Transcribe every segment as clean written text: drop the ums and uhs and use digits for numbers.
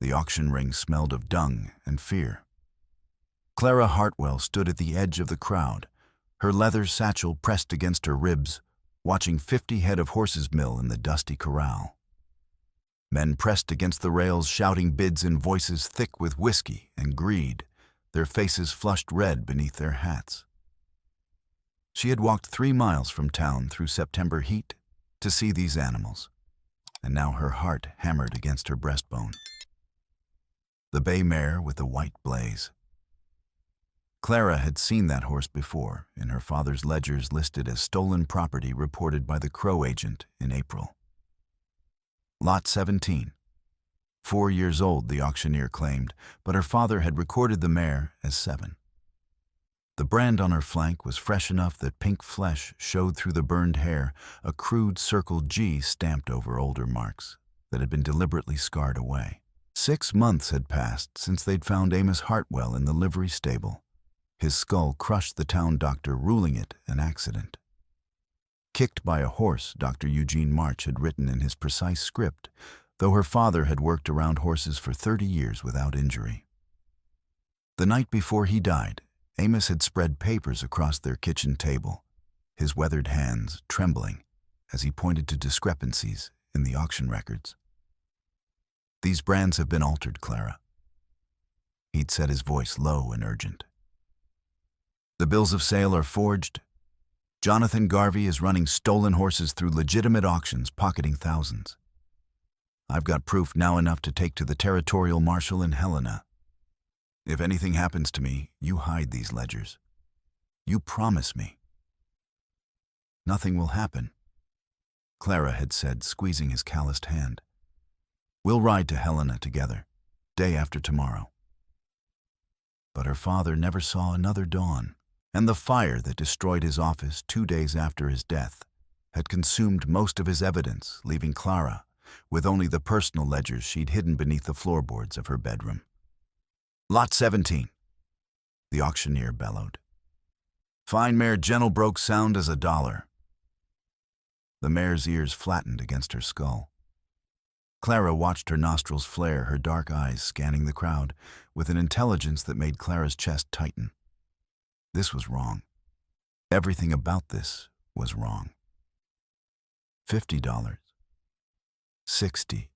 The auction ring smelled of dung and fear. Clara Hartwell stood at the edge of the crowd, her leather satchel pressed against her ribs, watching 50 head of horses mill in the dusty corral. Men pressed against the rails, shouting bids in voices thick with whiskey and greed, their faces flushed red beneath their hats. She had walked 3 miles from town through September heat to see these animals, and now her heart hammered against her breastbone. The bay mare with the white blaze. Clara had seen that horse before in her father's ledgers listed as stolen property reported by the Crow agent in April. Lot 17. 4 years old, the auctioneer claimed, but her father had recorded the mare as 7. The brand on her flank was fresh enough that pink flesh showed through the burned hair, a crude circle G stamped over older marks that had been deliberately scarred away. 6 months had passed since they'd found Amos Hartwell in the livery stable. His skull crushed the town doctor, ruling it an accident. Kicked by a horse, Dr. Eugene March had written in his precise script, though her father had worked around horses for 30 years without injury. The night before he died, Amos had spread papers across their kitchen table, his weathered hands trembling as he pointed to discrepancies in the auction records. "These brands have been altered, Clara." He'd said, his voice low and urgent. "The bills of sale are forged. Jonathan Garvey is running stolen horses through legitimate auctions, pocketing thousands. I've got proof now enough to take to the territorial marshal in Helena. If anything happens to me, you hide these ledgers. You promise me." "Nothing will happen," Clara had said, squeezing his calloused hand. "We'll ride to Helena together, day after tomorrow." But her father never saw another dawn, and the fire that destroyed his office 2 days after his death had consumed most of his evidence, leaving Clara with only the personal ledgers she'd hidden beneath the floorboards of her bedroom. "Lot 17, the auctioneer bellowed. "Fine mare, gentle, broke sound as $1. The mare's ears flattened against her skull. Clara watched her nostrils flare, her dark eyes scanning the crowd with an intelligence that made Clara's chest tighten. This was wrong. Everything about this was wrong. $50. 60.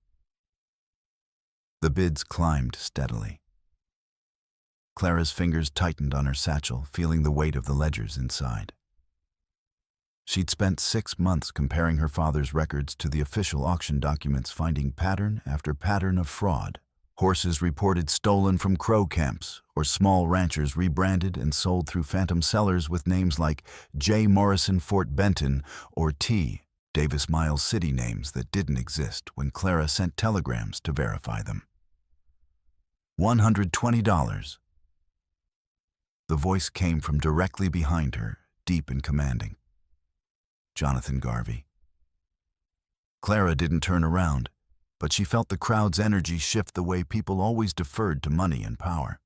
The bids climbed steadily. Clara's fingers tightened on her satchel, feeling the weight of the ledgers inside. She'd spent 6 months comparing her father's records to the official auction documents, finding pattern after pattern of fraud. Horses reported stolen from crow camps, or small ranchers rebranded and sold through phantom sellers with names like J. Morrison Fort Benton or T. Davis Miles city names that didn't exist when Clara sent telegrams to verify them. $120. The voice came from directly behind her, deep and commanding. Jonathan Garvey. Clara didn't turn around, but she felt the crowd's energy shift the way people always deferred to money and power.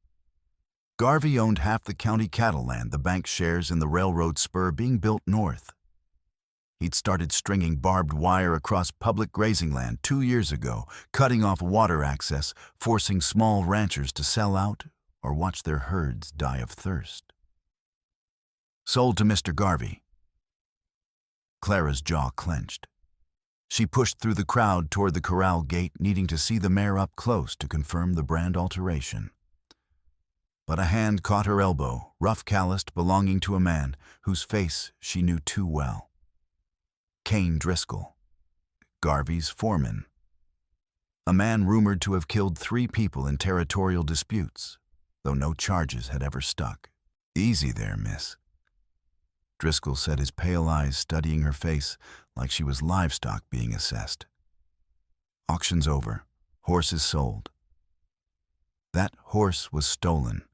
Garvey owned half the county cattle land, the bank shares in the railroad spur being built north. He'd started stringing barbed wire across public grazing land 2 years ago, cutting off water access, forcing small ranchers to sell out or watch their herds die of thirst. Sold to Mr. Garvey. Clara's jaw clenched. She pushed through the crowd toward the corral gate, needing to see the mare up close to confirm the brand alteration. But a hand caught her elbow, rough-calloused, belonging to a man whose face she knew too well. Kane Driscoll, Garvey's foreman. A man rumored to have killed 3 people in territorial disputes, though no charges had ever stuck. "Easy there, miss," Driscoll said, his pale eyes studying her face like she was livestock being assessed. "Auction's over. Horses sold." "That horse was stolen,"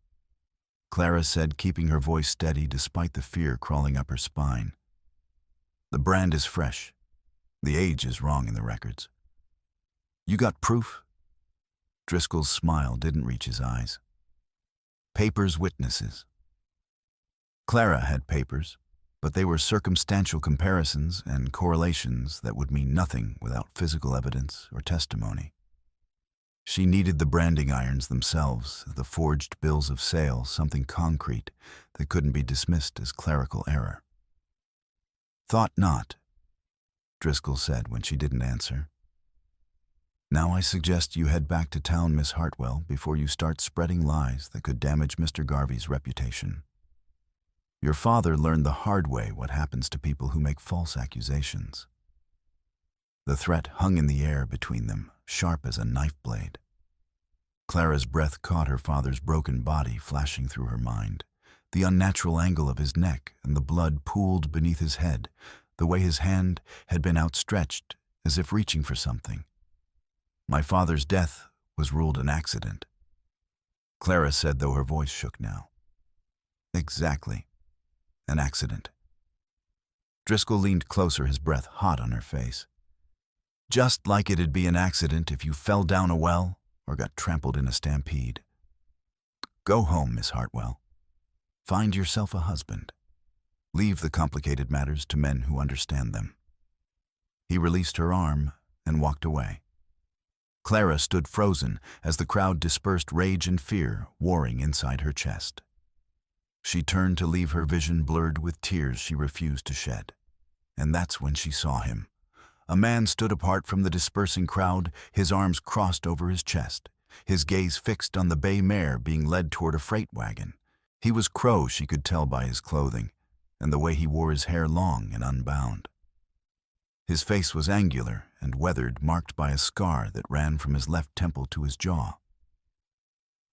Clara said, keeping her voice steady despite the fear crawling up her spine. "The brand is fresh. The age is wrong in the records." "You got proof?" Driscoll's smile didn't reach his eyes. "Papers, witnesses." Clara had papers, but they were circumstantial comparisons and correlations that would mean nothing without physical evidence or testimony. She needed the branding irons themselves, the forged bills of sale, something concrete that couldn't be dismissed as clerical error. "Thought not," Driscoll said when she didn't answer. "Now I suggest you head back to town, Miss Hartwell, before you start spreading lies that could damage Mr. Garvey's reputation. Your father learned the hard way what happens to people who make false accusations." The threat hung in the air between them, sharp as a knife blade. Clara's breath caught her father's broken body flashing through her mind, the unnatural angle of his neck and the blood pooled beneath his head, the way his hand had been outstretched as if reaching for something. "My father's death was ruled an accident," Clara said, though her voice shook now. "Exactly. An accident." Driscoll leaned closer, his breath hot on her face. "Just like it'd be an accident if you fell down a well or got trampled in a stampede. Go home, Miss Hartwell. Find yourself a husband. Leave the complicated matters to men who understand them." He released her arm and walked away. Clara stood frozen as the crowd dispersed, rage and fear warring inside her chest. She turned to leave, her vision blurred with tears she refused to shed. And that's when she saw him. A man stood apart from the dispersing crowd, his arms crossed over his chest, his gaze fixed on the bay mare being led toward a freight wagon. He was Crow, she could tell by his clothing, and the way he wore his hair long and unbound. His face was angular and weathered, marked by a scar that ran from his left temple to his jaw.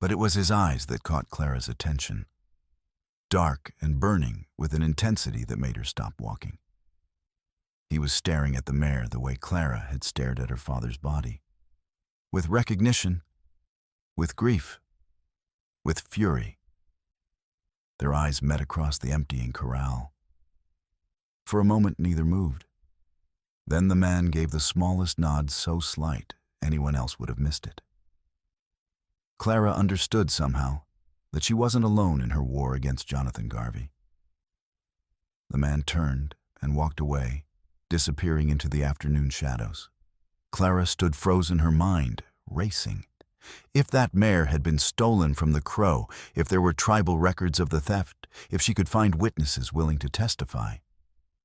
But it was his eyes that caught Clara's attention, dark and burning with an intensity that made her stop walking. He was staring at the mare the way Clara had stared at her father's body, with recognition, with grief, with fury. Their eyes met across the emptying corral. For a moment, neither moved. Then the man gave the smallest nod, so slight anyone else would have missed it. Clara understood somehow that she wasn't alone in her war against Jonathan Garvey. The man turned and walked away, disappearing into the afternoon shadows. Clara stood frozen, her mind racing. If that mare had been stolen from the Crow, if there were tribal records of the theft, if she could find witnesses willing to testify.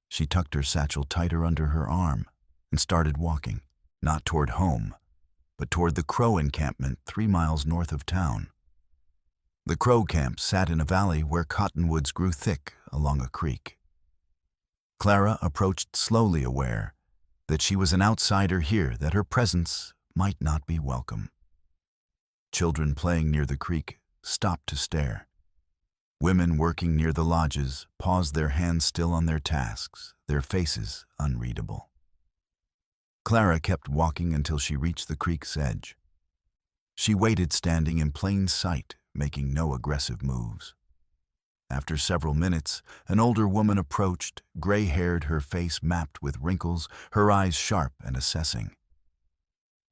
She tucked her satchel tighter under her arm and started walking, not toward home, but toward the Crow encampment 3 miles north of town. The Crow camp sat in a valley where cottonwoods grew thick along a creek. Clara approached slowly, aware that she was an outsider here, that her presence might not be welcome. Children playing near the creek stopped to stare. Women working near the lodges paused, their hands still on their tasks, their faces unreadable. Clara kept walking until she reached the creek's edge. She waited, standing in plain sight, making no aggressive moves. After several minutes, an older woman approached, gray-haired, her face mapped with wrinkles, her eyes sharp and assessing.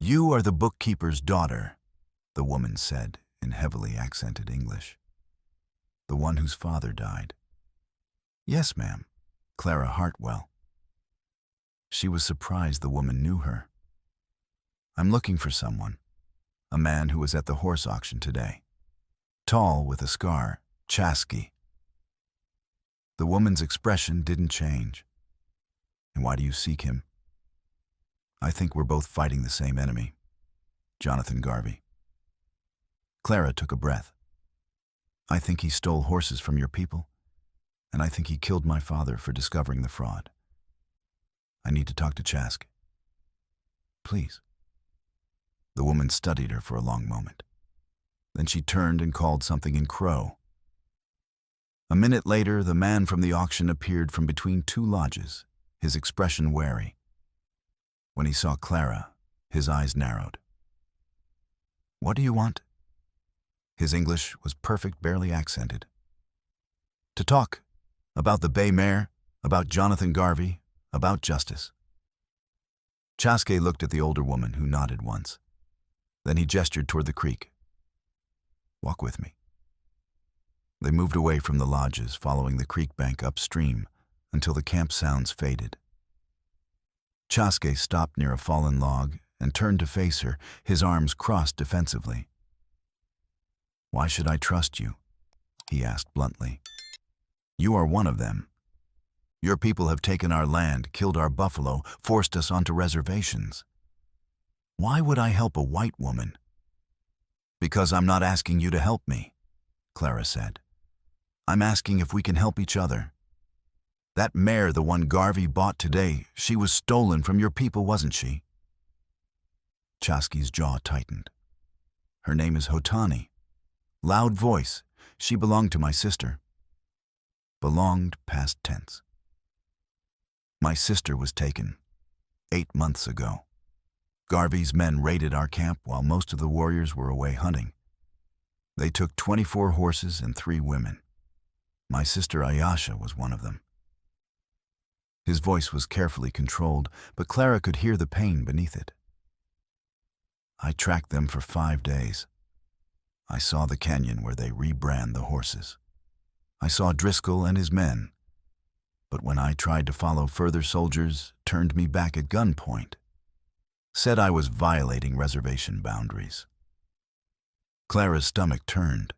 "You are the bookkeeper's daughter," the woman said in heavily accented English. "The one whose father died." "Yes, ma'am. Clara Hartwell." She was surprised the woman knew her. "I'm looking for someone. A man who was at the horse auction today. Tall, with a scar, Chasky." The woman's expression didn't change. "And why do you seek him?" "I think we're both fighting the same enemy, Jonathan Garvey." Clara took a breath. "I think he stole horses from your people, and I think he killed my father for discovering the fraud. I need to talk to Chask. Please." The woman studied her for a long moment. Then she turned and called something in Crow. A minute later, the man from the auction appeared from between 2 lodges, his expression wary. When he saw Clara, his eyes narrowed. "What do you want?" His English was perfect, barely accented. "To talk. About the bay mare, about Jonathan Garvey, about justice." Chaske looked at the older woman, who nodded once. Then he gestured toward the creek. "Walk with me." They moved away from the lodges, following the creek bank upstream until the camp sounds faded. Chaske stopped near a fallen log and turned to face her, his arms crossed defensively. "Why should I trust you?" he asked bluntly. "You are one of them. Your people have taken our land, killed our buffalo, forced us onto reservations. Why would I help a white woman?" "Because I'm not asking you to help me," Clara said. "I'm asking if we can help each other. That mare, the one Garvey bought today, she was stolen from your people, wasn't she?" Chaski's jaw tightened. "Her name is Hotani. Loud voice. She belonged to my sister." Belonged, past tense. "My sister was taken 8 months ago. Garvey's men raided our camp while most of the warriors were away hunting. They took 24 horses and 3 women. My sister Ayasha was one of them." His voice was carefully controlled, but Clara could hear the pain beneath it. "I tracked them for 5 days. I saw the canyon where they rebrand the horses. I saw Driscoll and his men. But when I tried to follow further, soldiers turned me back at gunpoint. Said I was violating reservation boundaries." Clara's stomach turned.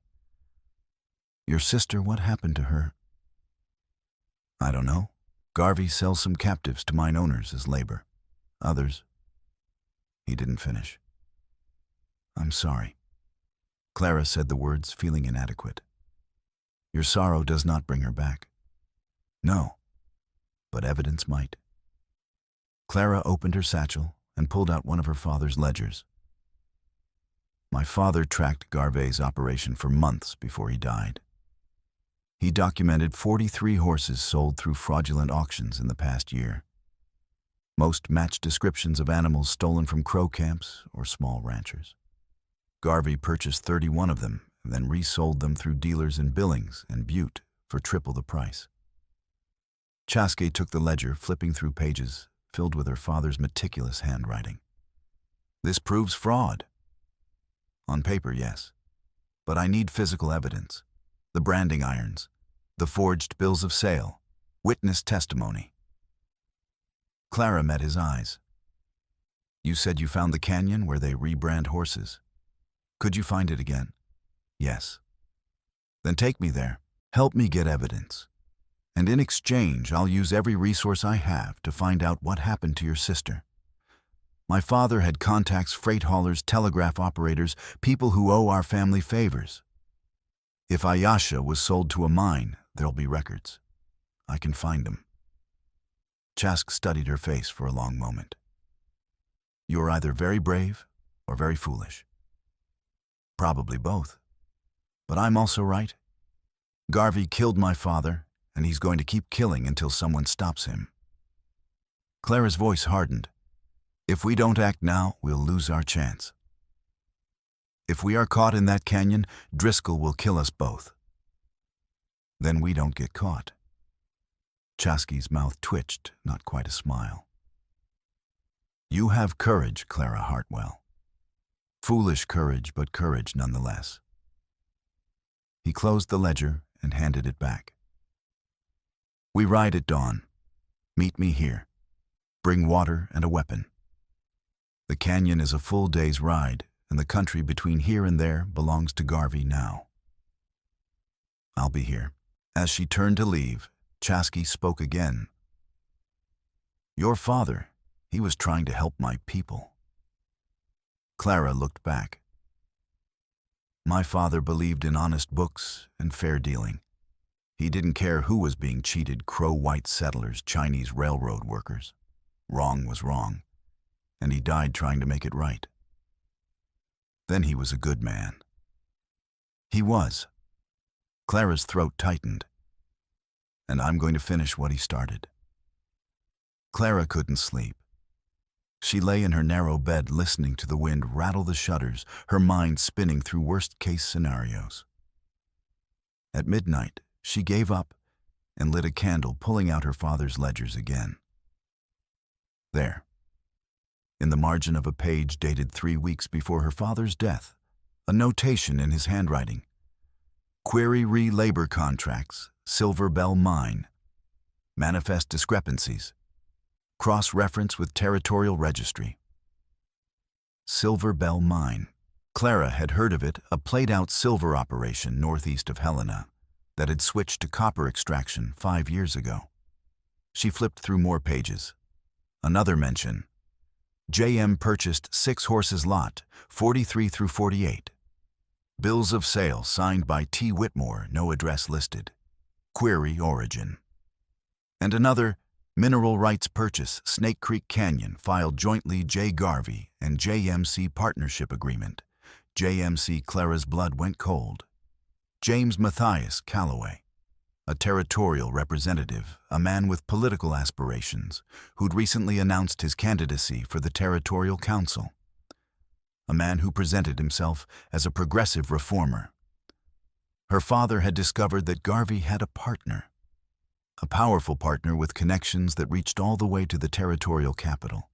"Your sister, what happened to her?" "I don't know. Garvey sells some captives to mine owners as labor. Others..." He didn't finish. "I'm sorry." Clara said the words, feeling inadequate. "Your sorrow does not bring her back." "No, but evidence might." Clara opened her satchel and pulled out one of her father's ledgers. "My father tracked Garvey's operation for months before he died. He documented 43 horses sold through fraudulent auctions in the past year. Most matched descriptions of animals stolen from crow camps or small ranchers. Garvey purchased 31 of them and then resold them through dealers in Billings and Butte for triple the price." Chaske took the ledger, flipping through pages filled with her father's meticulous handwriting. "This proves fraud." "On paper, yes. But I need physical evidence. The branding irons, the forged bills of sale, witness testimony." Clara met his eyes. "You said you found the canyon where they rebrand horses. Could you find it again?" "Yes." "Then take me there. Help me get evidence. And in exchange, I'll use every resource I have to find out what happened to your sister. My father had contacts, freight haulers, telegraph operators, people who owe our family favors. If Ayasha was sold to a mine, there'll be records. I can find them." Chask studied her face for a long moment. "You're either very brave or very foolish." "Probably both. But I'm also right. Garvey killed my father, and he's going to keep killing until someone stops him." Clara's voice hardened. "If we don't act now, we'll lose our chance. If we are caught in that canyon, Driscoll will kill us both. Then we don't get caught." Chaski's mouth twitched, not quite a smile. "You have courage, Clara Hartwell. Foolish courage, but courage nonetheless." He closed the ledger and handed it back. "We ride at dawn. Meet me here. Bring water and a weapon. The canyon is a full day's ride, and the country between here and there belongs to Garvey now." "I'll be here." As she turned to leave, Chaske spoke again. "Your father, he was trying to help my people." Clara looked back. "My father believed in honest books and fair dealing. He didn't care who was being cheated, Crow white settlers, Chinese railroad workers. Wrong was wrong, and he died trying to make it right. Then he was a good man." "He was." Clara's throat tightened. "And I'm going to finish what he started." Clara couldn't sleep. She lay in her narrow bed listening to the wind rattle the shutters, her mind spinning through worst-case scenarios. At midnight, she gave up and lit a candle, pulling out her father's ledgers again. There, in the margin of a page dated 3 weeks before her father's death, a notation in his handwriting. "Query re-labor contracts, Silver Bell Mine. Manifest discrepancies. Cross-reference with Territorial Registry." Silver Bell Mine. Clara had heard of it, a played-out silver operation northeast of Helena that had switched to copper extraction 5 years ago. She flipped through more pages. Another mention. JM purchased 6 horses lot, 43 through 48. Bills of sale signed by T. Whitmore, no address listed. Query origin. And another, mineral rights purchase, Snake Creek Canyon, filed jointly J. Garvey and JMC partnership agreement. JMC. Clara's blood went cold. James Matthias Calloway, a territorial representative, a man with political aspirations, who'd recently announced his candidacy for the Territorial Council. A man who presented himself as a progressive reformer. Her father had discovered that Garvey had a partner, a powerful partner with connections that reached all the way to the territorial capital.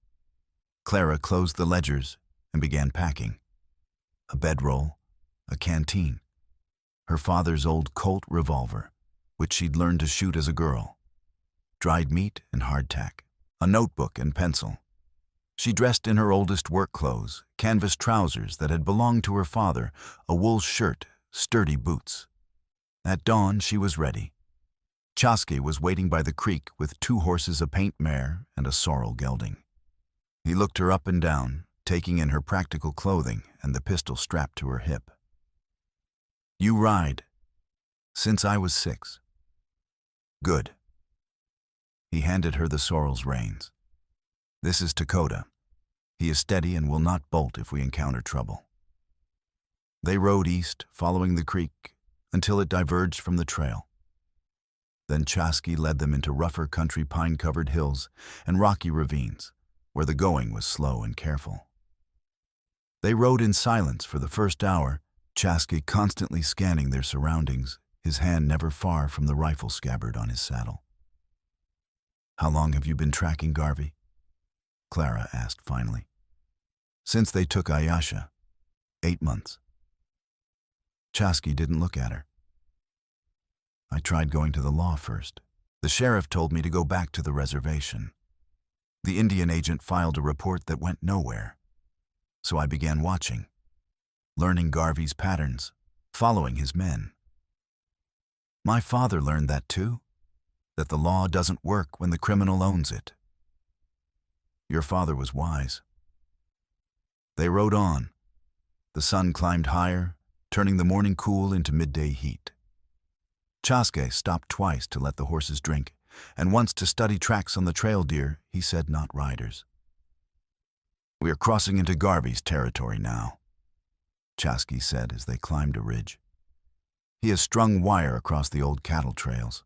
Clara closed the ledgers and began packing. A bedroll, a canteen, her father's old Colt revolver, which she'd learned to shoot as a girl, dried meat and hardtack, a notebook and pencil. She dressed in her oldest work clothes, canvas trousers that had belonged to her father, a wool shirt, sturdy boots. At dawn, she was ready. Chaske was waiting by the creek with 2 horses, a paint mare, and a sorrel gelding. He looked her up and down, taking in her practical clothing and the pistol strapped to her hip. "You ride." "Since I was 6. "Good." He handed her the sorrel's reins. "This is Lakota. He is steady and will not bolt if we encounter trouble." They rode east, following the creek, until it diverged from the trail. Then Chaske led them into rougher country, pine-covered hills and rocky ravines, where the going was slow and careful. They rode in silence for the first hour, Chaske constantly scanning their surroundings, his hand never far from the rifle scabbard on his saddle. "How long have you been tracking Garvey?" Clara asked finally. "Since they took Ayasha. 8 months." Chaske didn't look at her. "I tried going to the law first. The sheriff told me to go back to the reservation. The Indian agent filed a report that went nowhere. So I began watching, learning Garvey's patterns, following his men. My father learned that too, that the law doesn't work when the criminal owns it. Your father was wise." They rode on. The sun climbed higher, turning the morning cool into midday heat. Chaske stopped twice to let the horses drink, and once to study tracks on the trail deer, he said, not riders. "We are crossing into Garvey's territory now," Chaske said as they climbed a ridge. "He has strung wire across the old cattle trails."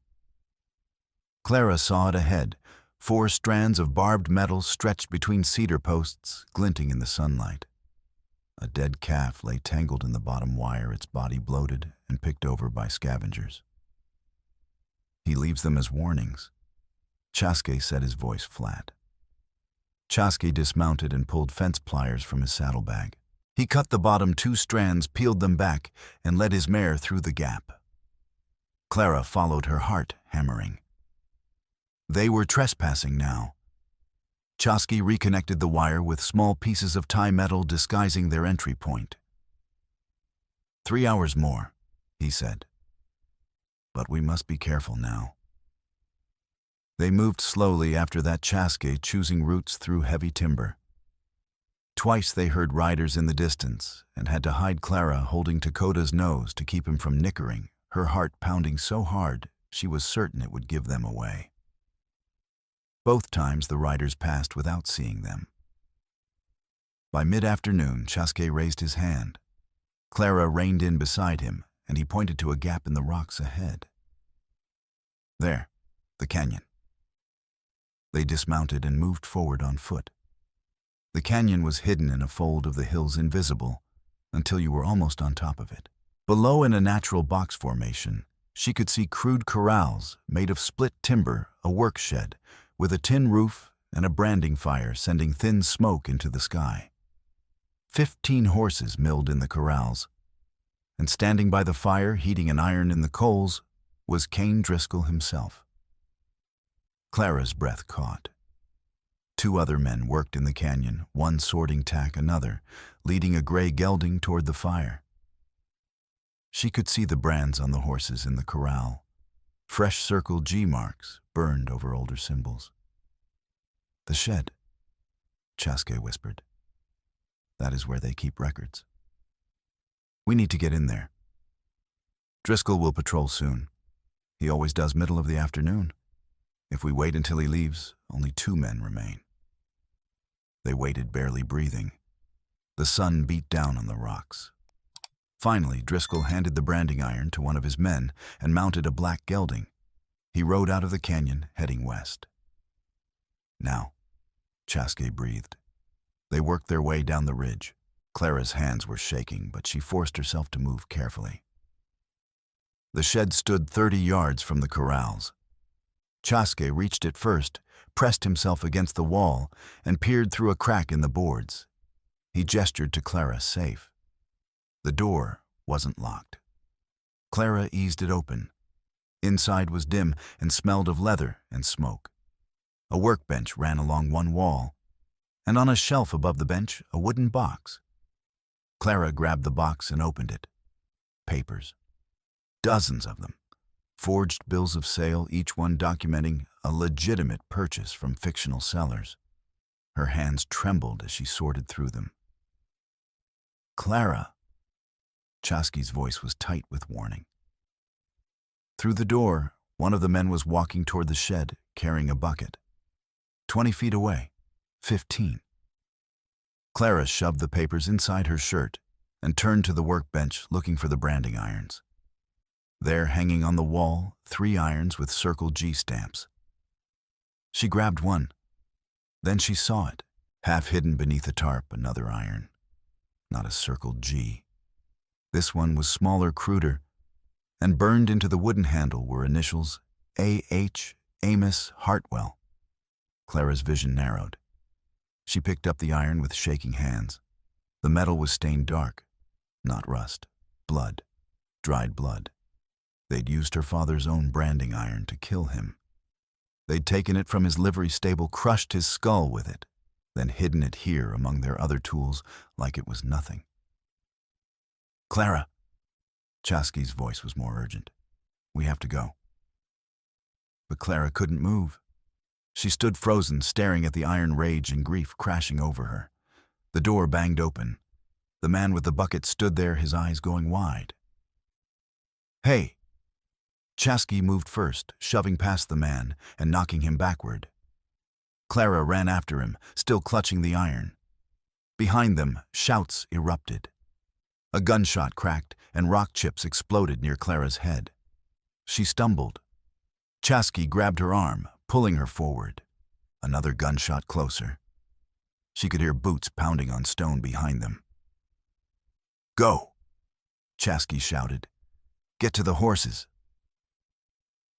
Clara saw it ahead, 4 strands of barbed metal stretched between cedar posts, glinting in the sunlight. A dead calf lay tangled in the bottom wire, its body bloated and picked over by scavengers. "He leaves them as warnings," Chaske said, his voice flat. Chaske dismounted and pulled fence pliers from his saddlebag. He cut the bottom 2 strands, peeled them back, and led his mare through the gap. Clara followed, her heart hammering. They were trespassing now. Chaske reconnected the wire with small pieces of tie metal disguising their entry point. 3 hours more, he said. But we must be careful now. They moved slowly after that, Chaske choosing routes through heavy timber. Twice they heard riders in the distance and had to hide Clara holding Lakota's nose to keep him from nickering, her heart pounding so hard she was certain it would give them away. Both times the riders passed without seeing them. By mid-afternoon, Chaske raised his hand. Clara reined in beside him, and he pointed to a gap in the rocks ahead. There, the canyon. They dismounted and moved forward on foot. The canyon was hidden in a fold of the hills, invisible until you were almost on top of it. Below, in a natural box formation, she could see crude corrals made of split timber, a work shed with a tin roof and a branding fire sending thin smoke into the sky. 15 horses milled in the corrals, and standing by the fire, heating an iron in the coals, was Cain Driscoll himself. Clara's breath caught. 2 other men worked in the canyon, one sorting tack another, leading a gray gelding toward the fire. She could see the brands on the horses in the corral, fresh circle G marks burned over older symbols. "The shed," Chaske whispered. "That is where they keep records. We need to get in there. Driscoll will patrol soon. He always does middle of the afternoon. If we wait until he leaves, only 2 men remain." They waited, barely breathing. The sun beat down on the rocks. Finally, Driscoll handed the branding iron to one of his men and mounted a black gelding. He rode out of the canyon, heading west. "Now," Chaske breathed. They worked their way down the ridge. Clara's hands were shaking, but she forced herself to move carefully. The shed stood 30 yards from the corrals. Chaske reached it first, pressed himself against the wall, and peered through a crack in the boards. He gestured to Clara, safe. The door wasn't locked. Clara eased it open. Inside was dim and smelled of leather and smoke. A workbench ran along one wall, and on a shelf above the bench, a wooden box. Clara grabbed the box and opened it. Papers. Dozens of them. Forged bills of sale, each one documenting a legitimate purchase from fictional sellers. Her hands trembled as she sorted through them. "Clara." Chaske's voice was tight with warning. Through the door, one of the men was walking toward the shed, carrying a bucket. 20 feet away. 15. Clara shoved the papers inside her shirt and turned to the workbench, looking for the branding irons. There, hanging on the wall, 3 irons with Circle G stamps. She grabbed one. Then she saw it, half hidden beneath a tarp, another iron. Not a Circle G. This one was smaller, cruder, and burned into the wooden handle were initials A.H. Amos Hartwell. Clara's vision narrowed. She picked up the iron with shaking hands. The metal was stained dark. Not rust. Blood. Dried blood. They'd used her father's own branding iron to kill him. They'd taken it from his livery stable, crushed his skull with it, then hidden it here among their other tools like it was nothing. "Clara." Chaske's voice was more urgent. "We have to go." But Clara couldn't move. She stood frozen, staring at the iron rage and grief crashing over her. The door banged open. The man with the bucket stood there, his eyes going wide. "Hey!" Chaske moved first, shoving past the man and knocking him backward. Clara ran after him, still clutching the iron. Behind them, shouts erupted. A gunshot cracked and rock chips exploded near Clara's head. She stumbled. Chaske grabbed her arm, pulling her forward. Another gunshot closer. She could hear boots pounding on stone behind them. "Go!" Chaske shouted. "Get to the horses."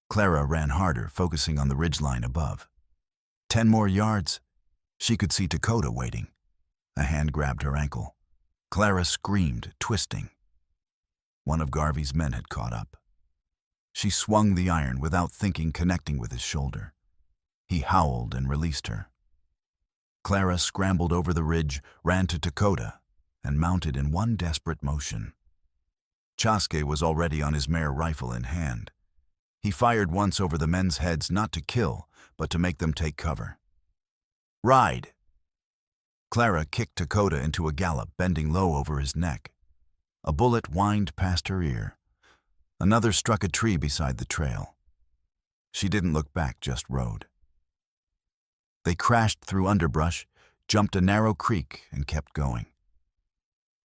Clara ran harder, focusing on the ridgeline above. 10 more yards. She could see Lakota waiting. A hand grabbed her ankle. Clara screamed, twisting. One of Garvey's men had caught up. She swung the iron without thinking, connecting with his shoulder. He howled and released her. Clara scrambled over the ridge, ran to Lakota, and mounted in one desperate motion. Chaske was already on his Mare rifle in hand. He fired once over the men's heads, not to kill, but to make them take cover. "Ride!" Clara kicked Lakota into a gallop, bending low over his neck. A bullet whined past her ear. Another struck a tree beside the trail. She didn't look back, just rode. They crashed through underbrush, jumped a narrow creek, and kept going.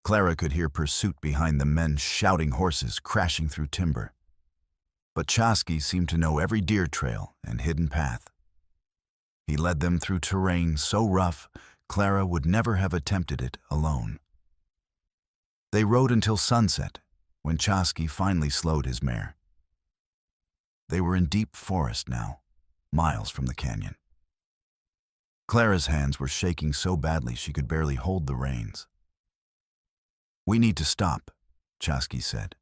Clara could hear pursuit behind the men, shouting horses crashing through timber. But Chaske seemed to know every deer trail and hidden path. He led them through terrain so rough, Clara would never have attempted it alone. They rode until sunset, when Chaske finally slowed his mare. They were in deep forest now, miles from the canyon. Clara's hands were shaking so badly she could barely hold the reins. "We need to stop," Chaske said.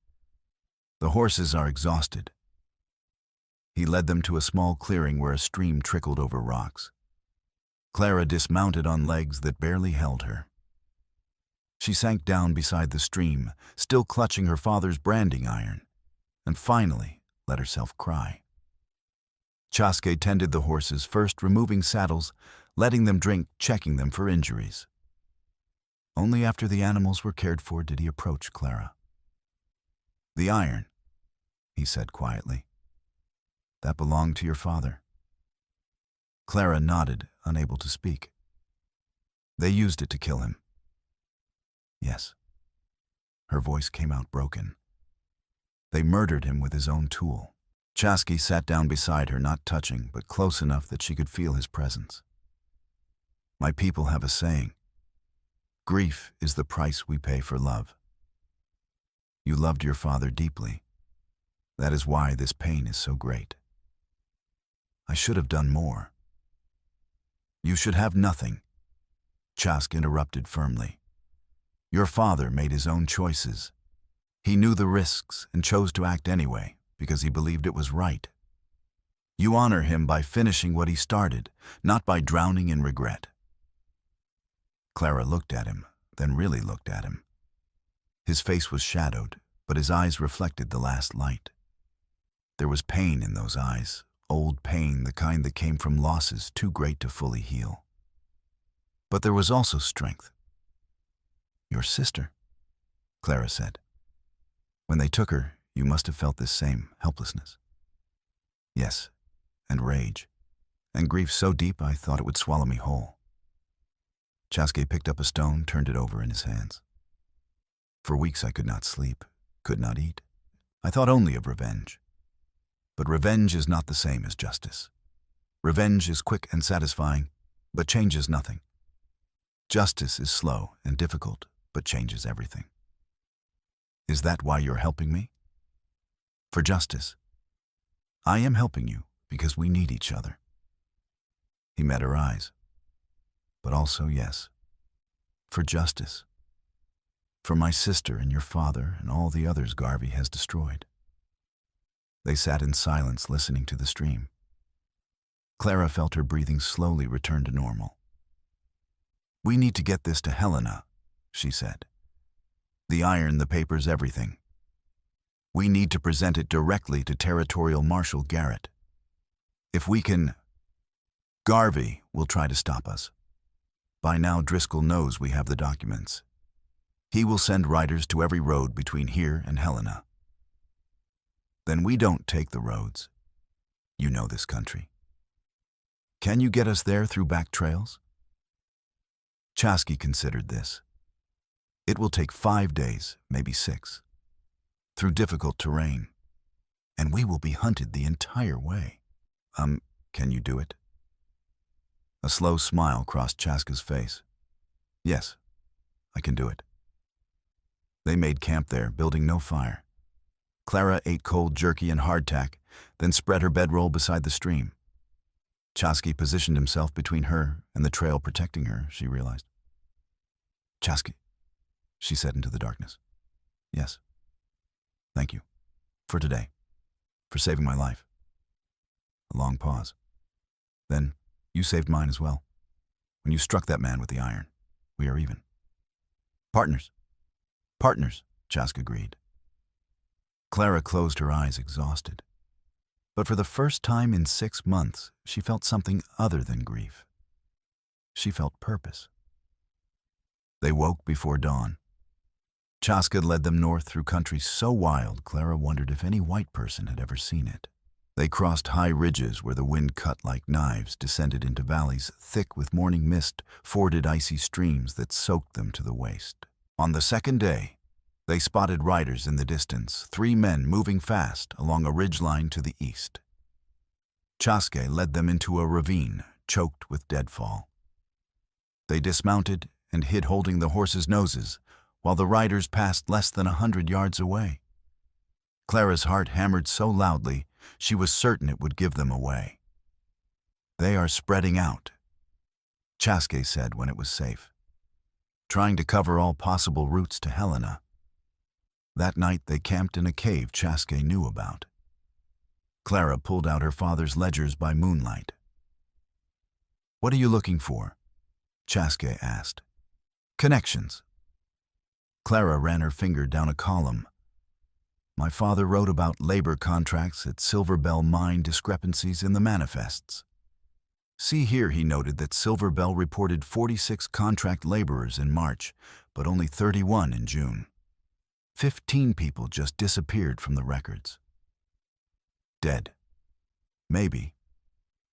"The horses are exhausted." He led them to a small clearing where a stream trickled over rocks. Clara dismounted on legs that barely held her. She sank down beside the stream, still clutching her father's branding iron, and finally let herself cry. Chaske tended the horses, first removing saddles, letting them drink, checking them for injuries. Only after the animals were cared for did he approach Clara. "The iron," he said quietly. "That belonged to your father." Clara nodded, unable to speak. "They used it to kill him." "Yes." Her voice came out broken. "They murdered him with his own tool." Chaske sat down beside her, not touching, but close enough that she could feel his presence. "My people have a saying. Grief is the price we pay for love. You loved your father deeply. That is why this pain is so great. I should have done more." "You should have nothing," Chaske interrupted firmly. "Your father made his own choices. He knew the risks and chose to act anyway because he believed it was right. You honor him by finishing what he started, not by drowning in regret." Clara looked at him, then really looked at him. His face was shadowed, but his eyes reflected the last light. There was pain in those eyes, old pain, the kind that came from losses too great to fully heal. But there was also strength. "Your sister," Clara said. "When they took her, you must have felt this same helplessness." "Yes, and rage, and grief so deep I thought it would swallow me whole." Chaske picked up a stone, turned it over in his hands. "For weeks I could not sleep, could not eat. I thought only of revenge. But revenge is not the same as justice. Revenge is quick and satisfying, but changes nothing. Justice is slow and difficult, but changes everything. Is that why you're helping me? For justice. I am helping you because we need each other." He met her eyes. "But also, yes, for justice. For my sister and your father and all the others Garvey has destroyed." They sat in silence, listening to the stream. Clara felt her breathing slowly return to normal. "We need to get this to Helena," she said. "The iron, the papers, everything. We need to present it directly to Territorial Marshal Garrett. If we can, Garvey will try to stop us. By now Driscoll knows we have the documents. He will send riders to every road between here and Helena. Then we don't take the roads. You know this country. Can you get us there through back trails?" Chaske considered this. "It will take 5 days, maybe 6, through difficult terrain, and we will be hunted the entire way. Can you do it?" A slow smile crossed Chaske's face. "Yes, I can do it." They made camp there, building no fire. Clara ate cold jerky and hardtack, then spread her bedroll beside the stream. Chaske positioned himself between her and the trail protecting her, she realized. "Chaske," she said into the darkness. "Yes. Thank you. For today. For saving my life." A long pause. "Then you saved mine as well. When you struck that man with the iron, we are even." "Partners." "Partners," Chaske agreed. Clara closed her eyes, exhausted. But for the first time in 6 months, she felt something other than grief. She felt purpose. They woke before dawn. Chaske led them north through country so wild, Clara wondered if any white person had ever seen it. They crossed high ridges where the wind cut like knives, descended into valleys thick with morning mist, forded icy streams that soaked them to the waist. On the second day, they spotted riders in the distance, 3 men moving fast along a ridgeline to the east. Chaske led them into a ravine choked with deadfall. They dismounted and hid holding the horses' noses, while the riders passed less than 100 yards away. Clara's heart hammered so loudly, she was certain it would give them away. "They are spreading out," Chaske said when it was safe, "trying to cover all possible routes to Helena." That night they camped in a cave Chaske knew about. Clara pulled out her father's ledgers by moonlight. What are you looking for? Chaske asked. Connections. Clara ran her finger down a column. My father wrote about labor contracts at Silver Bell mine discrepancies in the manifests. See here, he noted that Silver Bell reported 46 contract laborers in March, but only 31 in June. 15 people just disappeared from the records. Dead. Maybe.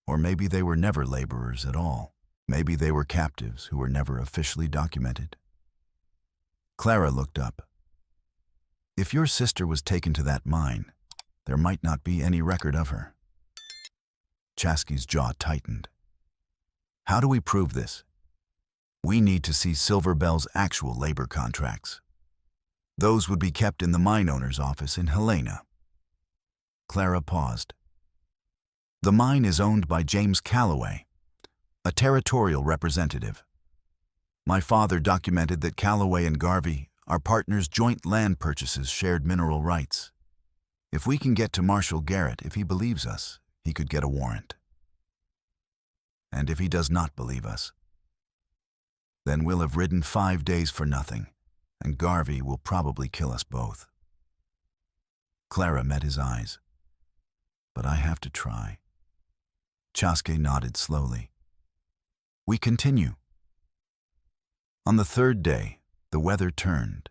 Or maybe they were never laborers at all. Maybe they were captives who were never officially documented. Clara looked up. If your sister was taken to that mine, there might not be any record of her. Chaske's jaw tightened. How do we prove this? We need to see Silver Bell's actual labor contracts. Those would be kept in the mine owner's office in Helena. Clara paused. The mine is owned by James Calloway, a territorial representative. My father documented that Calloway and Garvey, our partners' joint land purchases, shared mineral rights. If we can get to Marshal Garrett, if he believes us, he could get a warrant. And if he does not believe us, then we'll have ridden 5 days for nothing, and Garvey will probably kill us both. Clara met his eyes. But I have to try. Chaske nodded slowly. We continue. On the third day, the weather turned.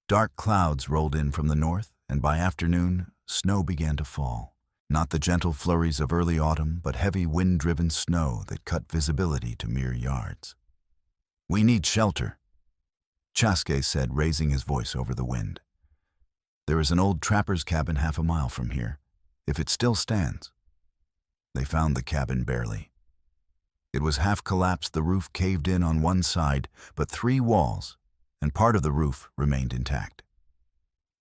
Dark clouds rolled in from the north, and by afternoon, snow began to fall. Not the gentle flurries of early autumn, but heavy wind-driven snow that cut visibility to mere yards. We need shelter, Chaske said, raising his voice over the wind. There is an old trapper's cabin 1/2 mile from here, if it still stands. They found the cabin barely. It was half collapsed, the roof caved in on one side, but 3 walls and part of the roof remained intact.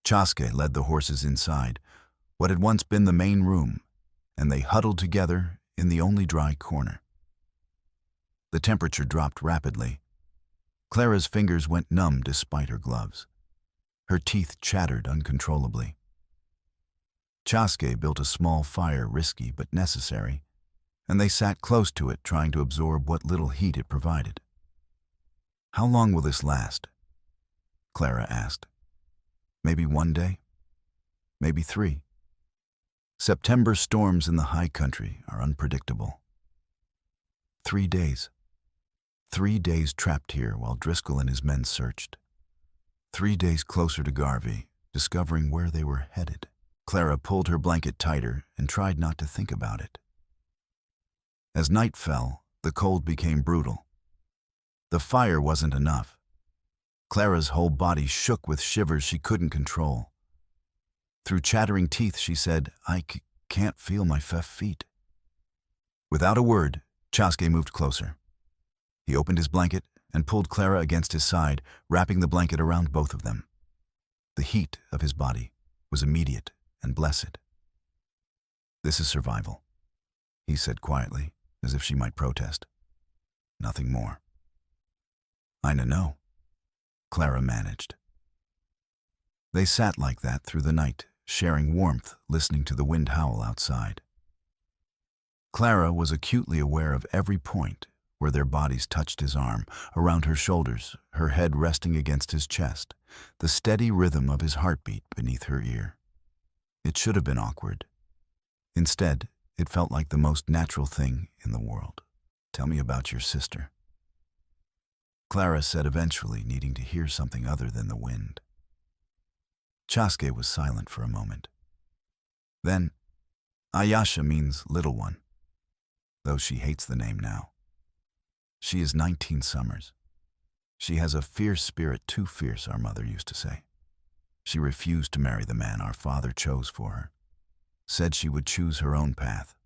Chaske led the horses inside, what had once been the main room, and they huddled together in the only dry corner. The temperature dropped rapidly. Clara's fingers went numb despite her gloves. Her teeth chattered uncontrollably. Chaske built a small fire, risky but necessary, and they sat close to it, trying to absorb what little heat it provided. How long will this last? Clara asked. Maybe 1 day? Maybe 3. September storms in the high country are unpredictable. 3 days. 3 days trapped here while Driscoll and his men searched. 3 days closer to Garvey, discovering where they were headed. Clara pulled her blanket tighter and tried not to think about it. As night fell, the cold became brutal. The fire wasn't enough. Clara's whole body shook with shivers she couldn't control. Through chattering teeth, she said, I can't feel my feet. Without a word, Chaske moved closer. He opened his blanket and pulled Clara against his side, wrapping the blanket around both of them. The heat of his body was immediate and blessed. This is survival, he said quietly, as if she might protest. Nothing more. I know, Clara managed. They sat like that through the night, sharing warmth, listening to the wind howl outside. Clara was acutely aware of every point where their bodies touched his arm, around her shoulders, her head resting against his chest, the steady rhythm of his heartbeat beneath her ear. It should have been awkward. Instead, it felt like the most natural thing in the world. Tell me about your sister, Clara said eventually, needing to hear something other than the wind. Chaske was silent for a moment. Then, Ayasha means little one, though she hates the name now. She is 19 summers. She has a fierce spirit, too fierce, our mother used to say. She refused to marry the man our father chose for her, said she would choose her own path.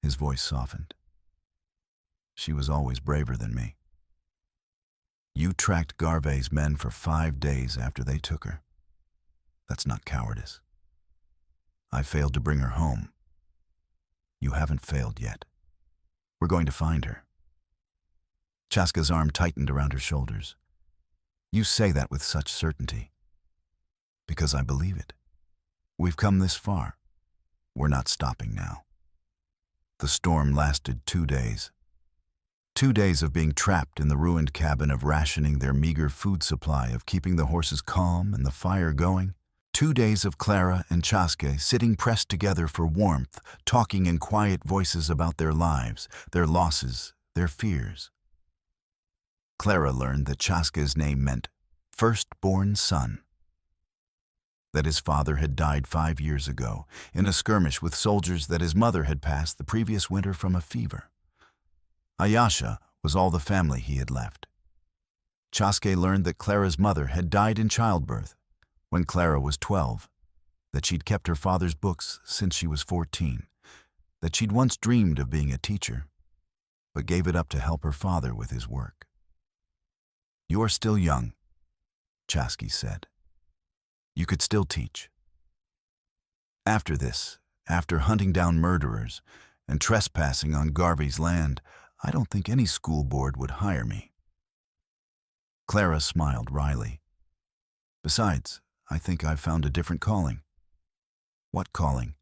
His voice softened. She was always braver than me. You tracked Garvey's men for 5 days after they took her. That's not cowardice. I failed to bring her home. You haven't failed yet. We're going to find her. Chaska's arm tightened around her shoulders. You say that with such certainty. Because I believe it. We've come this far. We're not stopping now. The storm lasted 2 days. 2 days of being trapped in the ruined cabin, of rationing their meager food supply, of keeping the horses calm and the fire going. 2 days of Clara and Chaske sitting pressed together for warmth, talking in quiet voices about their lives, their losses, their fears. Clara learned that Chaske's name meant firstborn son, that his father had died 5 years ago in a skirmish with soldiers, that his mother had passed the previous winter from a fever. Ayasha was all the family he had left. Chaske learned that Clara's mother had died in childbirth when Clara was 12, that she'd kept her father's books since she was 14, that she'd once dreamed of being a teacher, but gave it up to help her father with his work. "You're still young," Chaske said. "You could still teach." After this, after hunting down murderers and trespassing on Garvey's land, I don't think any school board would hire me. Clara smiled wryly. "Besides, I think I've found a different calling." "What calling?"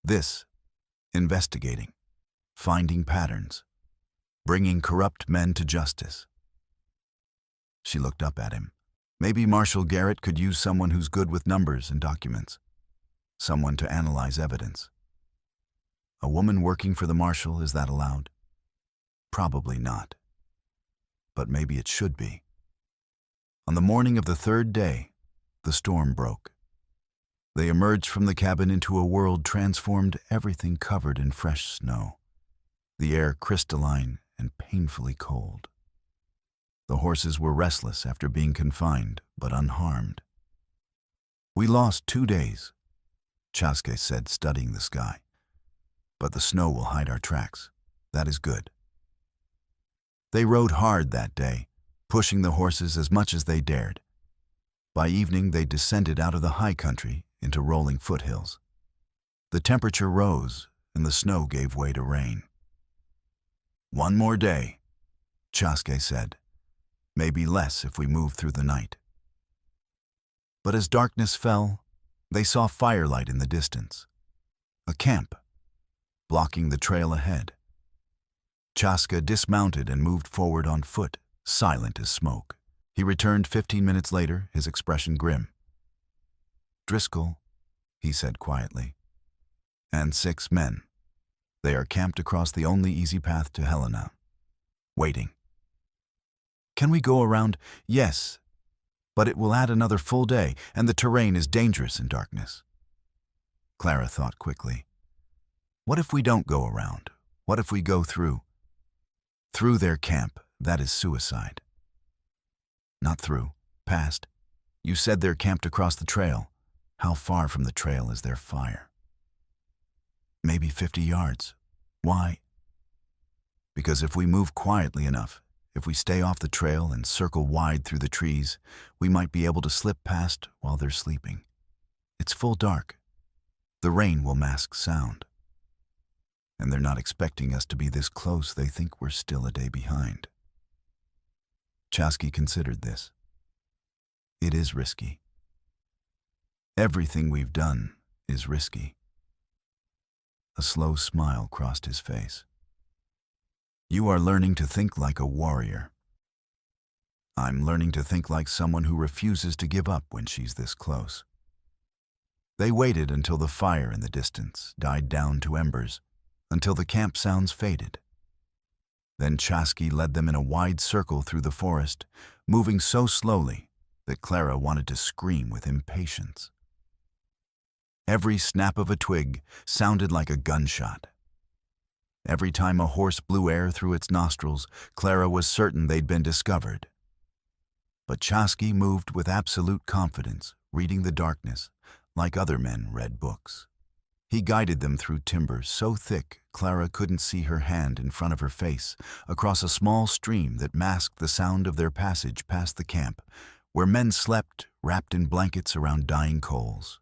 "This. Investigating. Finding patterns. Bringing corrupt men to justice." She looked up at him. Maybe Marshal Garrett could use someone who's good with numbers and documents. Someone to analyze evidence. A woman working for the Marshal, is that allowed? Probably not. But maybe it should be. On the morning of the 3rd day, the storm broke. They emerged from the cabin into a world transformed, everything covered in fresh snow, the air crystalline and painfully cold. The horses were restless after being confined, but unharmed. "We lost 2 days," Chaske said, studying the sky. "But the snow will hide our tracks. That is good." They rode hard that day, pushing the horses as much as they dared. By evening, they descended out of the high country into rolling foothills. The temperature rose, and the snow gave way to rain. "One more day," Chaske said. "Maybe less if we move through the night." But as darkness fell, they saw firelight in the distance. A camp, blocking the trail ahead. Chaske dismounted and moved forward on foot, silent as smoke. He returned 15 minutes later, his expression grim. "Driscoll," he said quietly, "and 6 men. They are camped across the only easy path to Helena, waiting." "Can we go around?" "Yes, but it will add another full day, and the terrain is dangerous in darkness." Clara thought quickly. What if we don't go around? What if we go through? Through their camp, that is suicide. Not through, past. You said they're camped across the trail. How far from the trail is their fire? Maybe 50 yards. Why? Because if we move quietly enough, if we stay off the trail and circle wide through the trees, we might be able to slip past while they're sleeping. It's full dark. The rain will mask sound. And they're not expecting us to be this close. They think we're still a day behind. Chaske considered this. It is risky. Everything we've done is risky. A slow smile crossed his face. You are learning to think like a warrior. I'm learning to think like someone who refuses to give up when she's this close. They waited until the fire in the distance died down to embers, until the camp sounds faded. Then Chaske led them in a wide circle through the forest, moving so slowly that Clara wanted to scream with impatience. Every snap of a twig sounded like a gunshot. Every time a horse blew air through its nostrils, Clara was certain they'd been discovered. But Chaske moved with absolute confidence, reading the darkness, like other men read books. He guided them through timber so thick Clara couldn't see her hand in front of her face, across a small stream that masked the sound of their passage past the camp, where men slept wrapped in blankets around dying coals.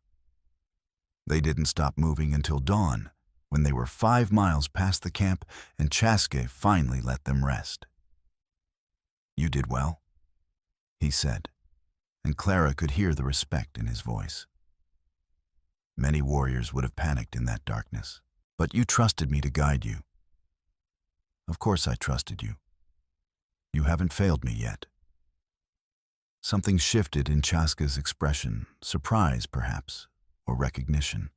They didn't stop moving until dawn, when they were 5 miles past the camp and Chaske finally let them rest. You did well, he said, and Clara could hear the respect in his voice. Many warriors would have panicked in that darkness. But you trusted me to guide you. Of course I trusted you. You haven't failed me yet. Something shifted in Chaska's expression, surprise perhaps, or recognition.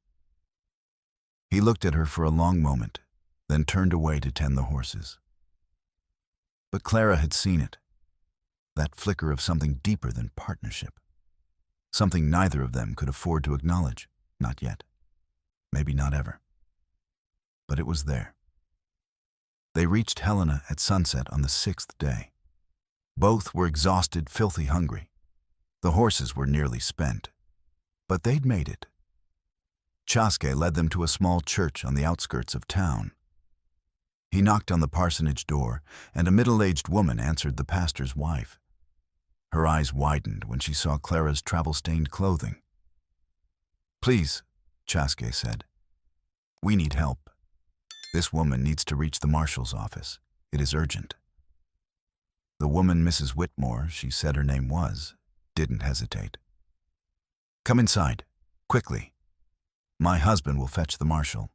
He looked at her for a long moment, then turned away to tend the horses. But Clara had seen it, that flicker of something deeper than partnership. Something neither of them could afford to acknowledge, not yet, maybe not ever. But it was there. They reached Helena at sunset on the 6th day. Both were exhausted, filthy hungry. The horses were nearly spent, but they'd made it. Chaske led them to a small church on the outskirts of town. He knocked on the parsonage door, and a middle-aged woman answered the pastor's wife. Her eyes widened when she saw Clara's travel-stained clothing. "Please," Chaske said. "We need help. This woman needs to reach the marshal's office. It is urgent." The woman, Mrs. Whitmore, she said her name was, didn't hesitate. "Come inside, quickly. My husband will fetch the marshal."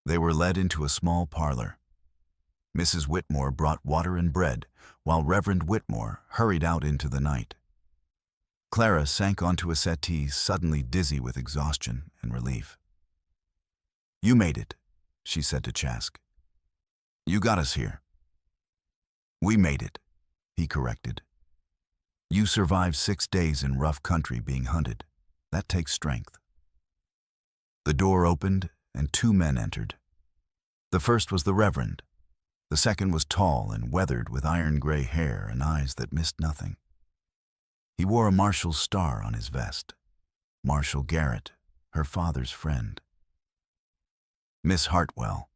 They were led into a small parlor. Mrs. Whitmore brought water and bread, while Reverend Whitmore hurried out into the night. Clara sank onto a settee, suddenly dizzy with exhaustion and relief. "You made it," she said to Chaske. "You got us here." "We made it," he corrected. "You survived 6 days in rough country being hunted. That takes strength." The door opened, and 2 men entered. The first was the Reverend. The second was tall and weathered with iron-gray hair and eyes that missed nothing. He wore a marshal's star on his vest. Marshal Garrett, her father's friend. "Miss Hartwell,"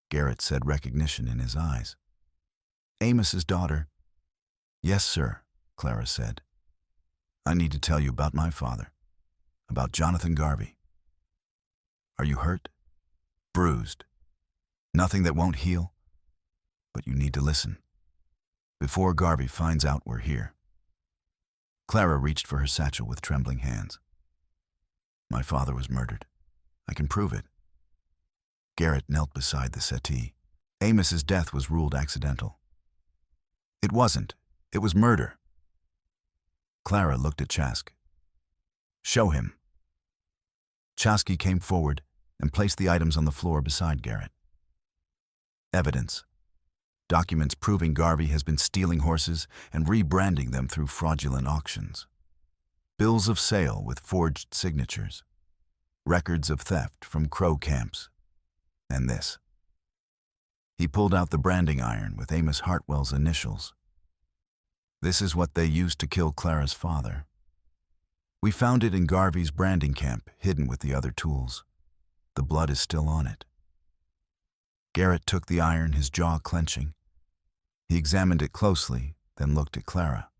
Garrett said, recognition in his eyes. "Amos's daughter." "Yes, sir," Clara said. "I need to tell you about my father, about Jonathan Garvey." "Are you hurt? Bruised? Nothing that won't heal? But you need to listen, before Garvey finds out we're here." Clara reached for her satchel with trembling hands. "My father was murdered. I can prove it." Garrett knelt beside the settee. "Amos's death was ruled accidental." "It wasn't. It was murder." Clara looked at Chaske. "Show him." Chaske came forward and placed the items on the floor beside Garrett. "Evidence. Documents proving Garvey has been stealing horses and rebranding them through fraudulent auctions. Bills of sale with forged signatures. Records of theft from Crow camps. And this." He pulled out the branding iron with Amos Hartwell's initials. "This is what they used to kill Clara's father. We found it in Garvey's branding camp, hidden with the other tools. The blood is still on it." Garrett took the iron, his jaw clenching. He examined it closely, then looked at Clara.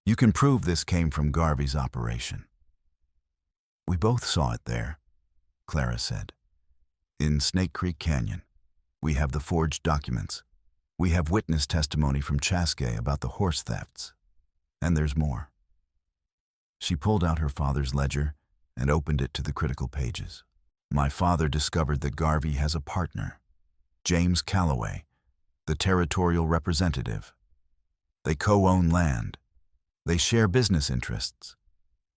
"You can prove this came from Garvey's operation." "We both saw it there," Clara said. "In Snake Creek Canyon. We have the forged documents. We have witness testimony from Chaske about the horse thefts. And there's more." She pulled out her father's ledger and opened it to the critical pages. "My father discovered that Garvey has a partner, James Calloway, the territorial representative. They co-own land. They share business interests.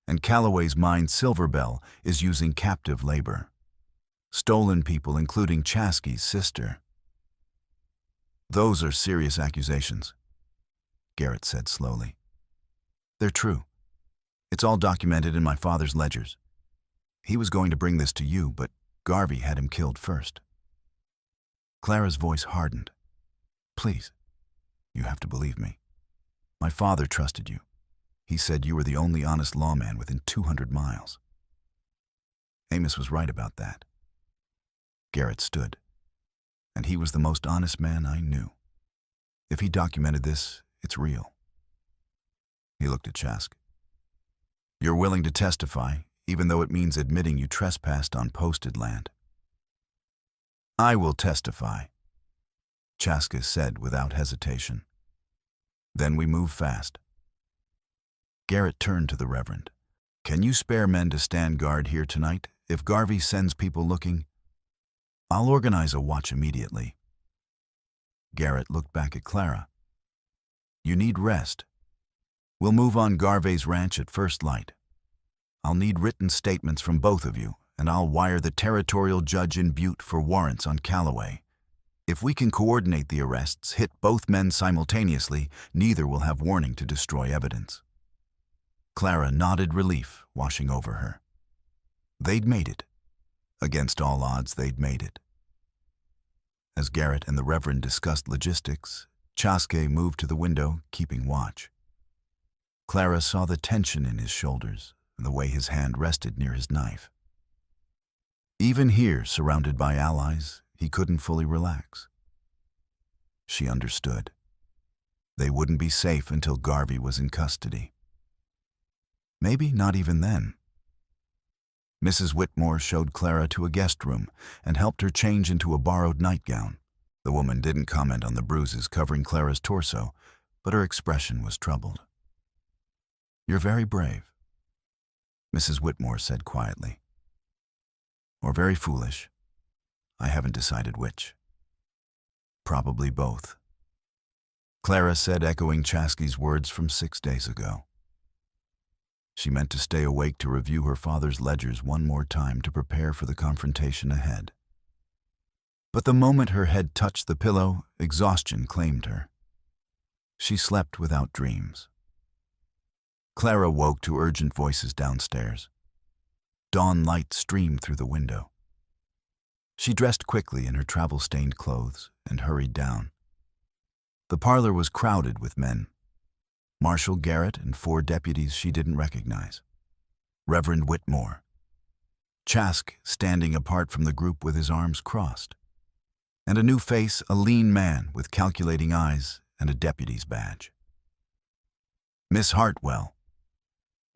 And Calloway's mine Silverbell is using captive labor. Stolen people, including Chaske's sister." "Those are serious accusations," Garrett said slowly. "They're true. It's all documented in my father's ledgers. He was going to bring this to you, but Garvey had him killed first." Clara's voice hardened. "Please, you have to believe me. My father trusted you. He said you were the only honest lawman within 200 miles. Amos was right about that." Garrett stood. "And he was the most honest man I knew. If he documented this, it's real." He looked at Chaske. "You're willing to testify, even though it means admitting you trespassed on posted land?" "I will testify," Chaske said without hesitation. "Then we move fast." Garrett turned to the Reverend. "Can you spare men to stand guard here tonight if Garvey sends people looking?" I'll organize a watch immediately. Garrett looked back at Clara. You need rest. We'll move on Garvey's ranch at first light. I'll need written statements from both of you, and I'll wire the territorial judge in Butte for warrants on Calloway. If we can coordinate the arrests, hit both men simultaneously, neither will have warning to destroy evidence. Clara nodded relief, washing over her. They'd made it. Against all odds, they'd made it. As Garrett and the Reverend discussed logistics, Chaske moved to the window, keeping watch. Clara saw the tension in his shoulders and the way his hand rested near his knife. Even here, surrounded by allies, he couldn't fully relax. She understood. They wouldn't be safe until Garvey was in custody. Maybe not even then. Mrs. Whitmore showed Clara to a guest room and helped her change into a borrowed nightgown. The woman didn't comment on the bruises covering Clara's torso, but her expression was troubled. You're very brave, Mrs. Whitmore said quietly. Or very foolish. I haven't decided which. Probably both. Clara said, echoing Chaske's words from 6 days ago. She meant to stay awake to review her father's ledgers one more time to prepare for the confrontation ahead. But the moment her head touched the pillow, exhaustion claimed her. She slept without dreams. Clara woke to urgent voices downstairs. Dawn light streamed through the window. She dressed quickly in her travel-stained clothes and hurried down. The parlor was crowded with men. Marshal Garrett and 4 deputies she didn't recognize. Reverend Whitmore. Chaske standing apart from the group with his arms crossed. And a new face, a lean man with calculating eyes and a deputy's badge. Miss Hartwell,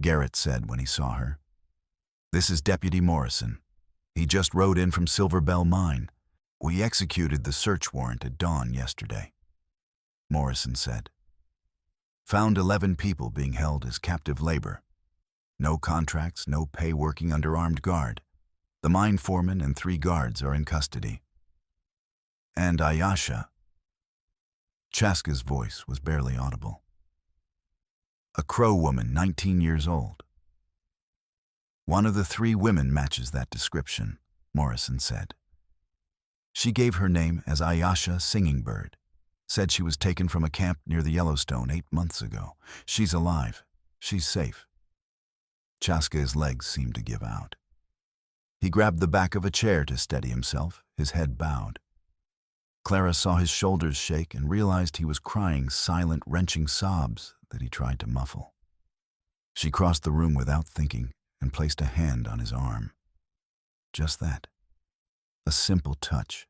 Garrett said when he saw her. This is Deputy Morrison. He just rode in from Silver Bell Mine. We executed the search warrant at dawn yesterday, Morrison said. Found 11 people being held as captive labor. No contracts, no pay, working under armed guard. The mine foreman and 3 guards are in custody. And Ayasha. Chaske's voice was barely audible. A Crow woman, 19 years old. One of the 3 women matches that description, Morrison said. She gave her name as Ayasha Singing Bird. Said she was taken from a camp near the Yellowstone 8 months ago. She's alive. She's safe. Chaske's legs seemed to give out. He grabbed the back of a chair to steady himself, his head bowed. Clara saw his shoulders shake and realized he was crying silent, wrenching sobs that he tried to muffle. She crossed the room without thinking and placed a hand on his arm. Just that. A simple touch.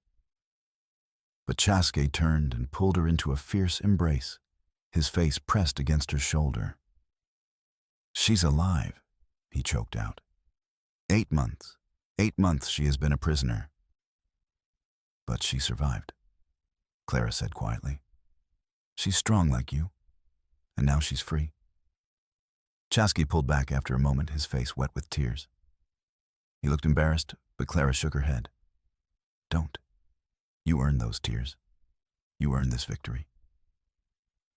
But Chaske turned and pulled her into a fierce embrace, his face pressed against her shoulder. She's alive, he choked out. 8 months. 8 months she has been a prisoner. But she survived, Clara said quietly. She's strong like you, and now she's free. Chaske pulled back after a moment, his face wet with tears. He looked embarrassed, but Clara shook her head. Don't. You earned those tears. You earned this victory.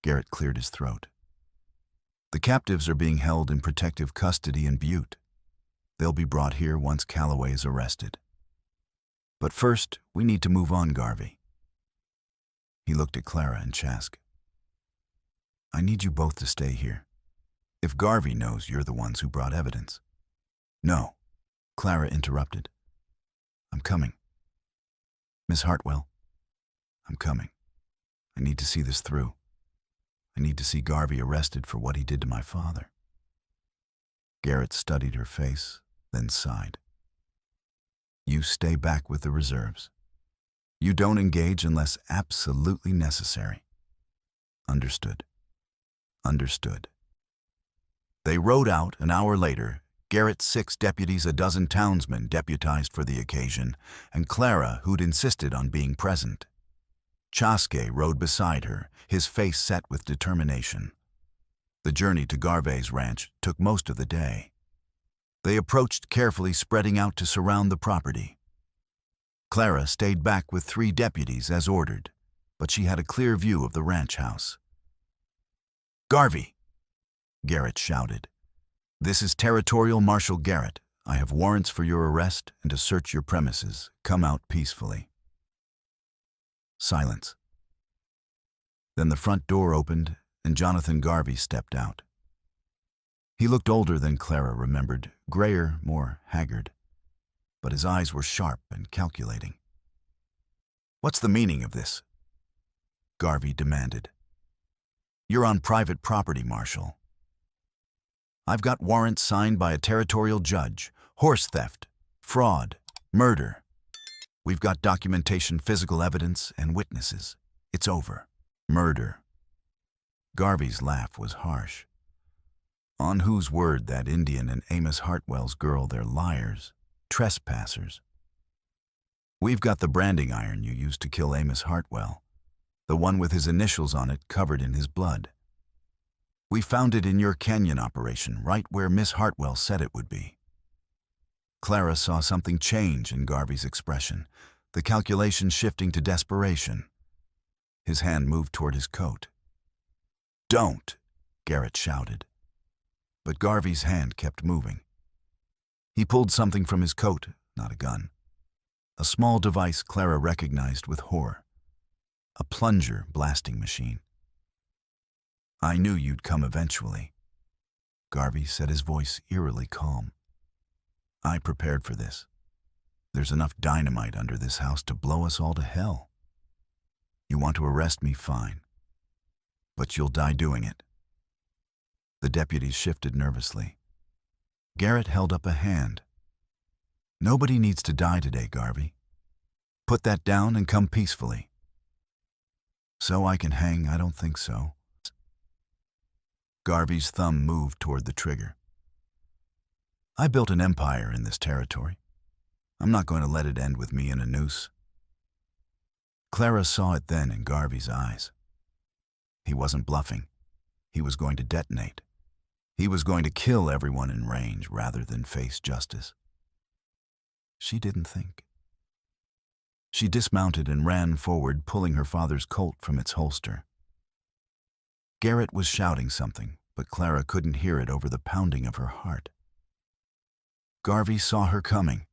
Garrett cleared his throat. The captives are being held in protective custody in Butte. They'll be brought here once Calloway is arrested. But first, we need to move on Garvey. He looked at Clara and Chaske. I need you both to stay here. If Garvey knows you're the ones who brought evidence. No, Clara interrupted. I'm coming. Miss Hartwell, I'm coming. I need to see this through. I need to see Garvey arrested for what he did to my father. Garrett studied her face, then sighed. You stay back with the reserves. You don't engage unless absolutely necessary. Understood. Understood. They rode out. An hour later. Garrett's 6 deputies, a dozen townsmen deputized for the occasion, and Clara, who'd insisted on being present. Chaske rode beside her, his face set with determination. The journey to Garvey's ranch took most of the day. They approached carefully, spreading out to surround the property. Clara stayed back with 3 deputies as ordered, but she had a clear view of the ranch house. "Garvey!" Garrett shouted. "This is Territorial Marshal Garrett. I have warrants for your arrest and to search your premises. Come out peacefully." Silence. Then the front door opened and Jonathan Garvey stepped out. He looked older than Clara remembered, grayer, more haggard, but his eyes were sharp and calculating. "What's the meaning of this?" Garvey demanded. "You're on private property, Marshal. I've got warrants signed by a territorial judge. Horse theft, fraud, murder. We've got documentation, physical evidence, and witnesses. It's over." "Murder." Garvey's laugh was harsh. On whose word that Indian and Amos Hartwell's girl, they're liars, trespassers. We've got the branding iron you used to kill Amos Hartwell, the one with his initials on it covered in his blood. We found it in your canyon operation, right where Miss Hartwell said it would be. Clara saw something change in Garvey's expression, the calculation shifting to desperation. His hand moved toward his coat. "Don't!" Garrett shouted. But Garvey's hand kept moving. He pulled something from his coat, not a gun. A small device Clara recognized with horror. A plunger blasting machine. "I knew you'd come eventually," Garvey said, his voice eerily calm. "I prepared for this. There's enough dynamite under this house to blow us all to hell. You want to arrest me, fine. But you'll die doing it." The deputies shifted nervously. Garrett held up a hand. "Nobody needs to die today, Garvey. Put that down and come peacefully." "So I can hang? I don't think so." Garvey's thumb moved toward the trigger. "I built an empire in this territory. I'm not going to let it end with me in a noose." Clara saw it then in Garvey's eyes. He wasn't bluffing. He was going to detonate. He was going to kill everyone in range rather than face justice. She didn't think. She dismounted and ran forward, pulling her father's Colt from its holster. Garrett was shouting something, but Clara couldn't hear it over the pounding of her heart. Garvey saw her coming,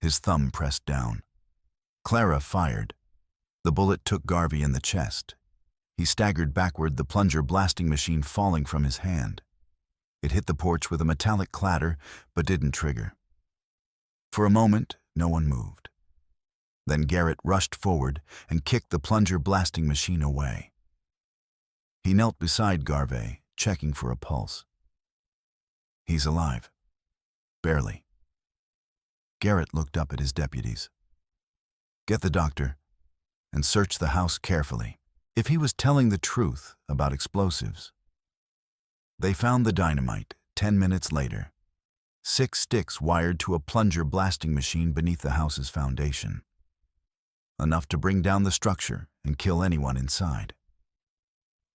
his thumb pressed down. Clara fired. The bullet took Garvey in the chest. He staggered backward, the plunger blasting machine falling from his hand. It hit the porch with a metallic clatter, but didn't trigger. For a moment, no one moved. Then Garrett rushed forward and kicked the plunger blasting machine away. He knelt beside Garvey, checking for a pulse. "He's alive." "Barely." Garrett looked up at his deputies. "Get the doctor and search the house carefully." If he was telling the truth about explosives. They found the dynamite 10 minutes later, 6 sticks wired to a plunger blasting machine beneath the house's foundation. Enough to bring down the structure and kill anyone inside.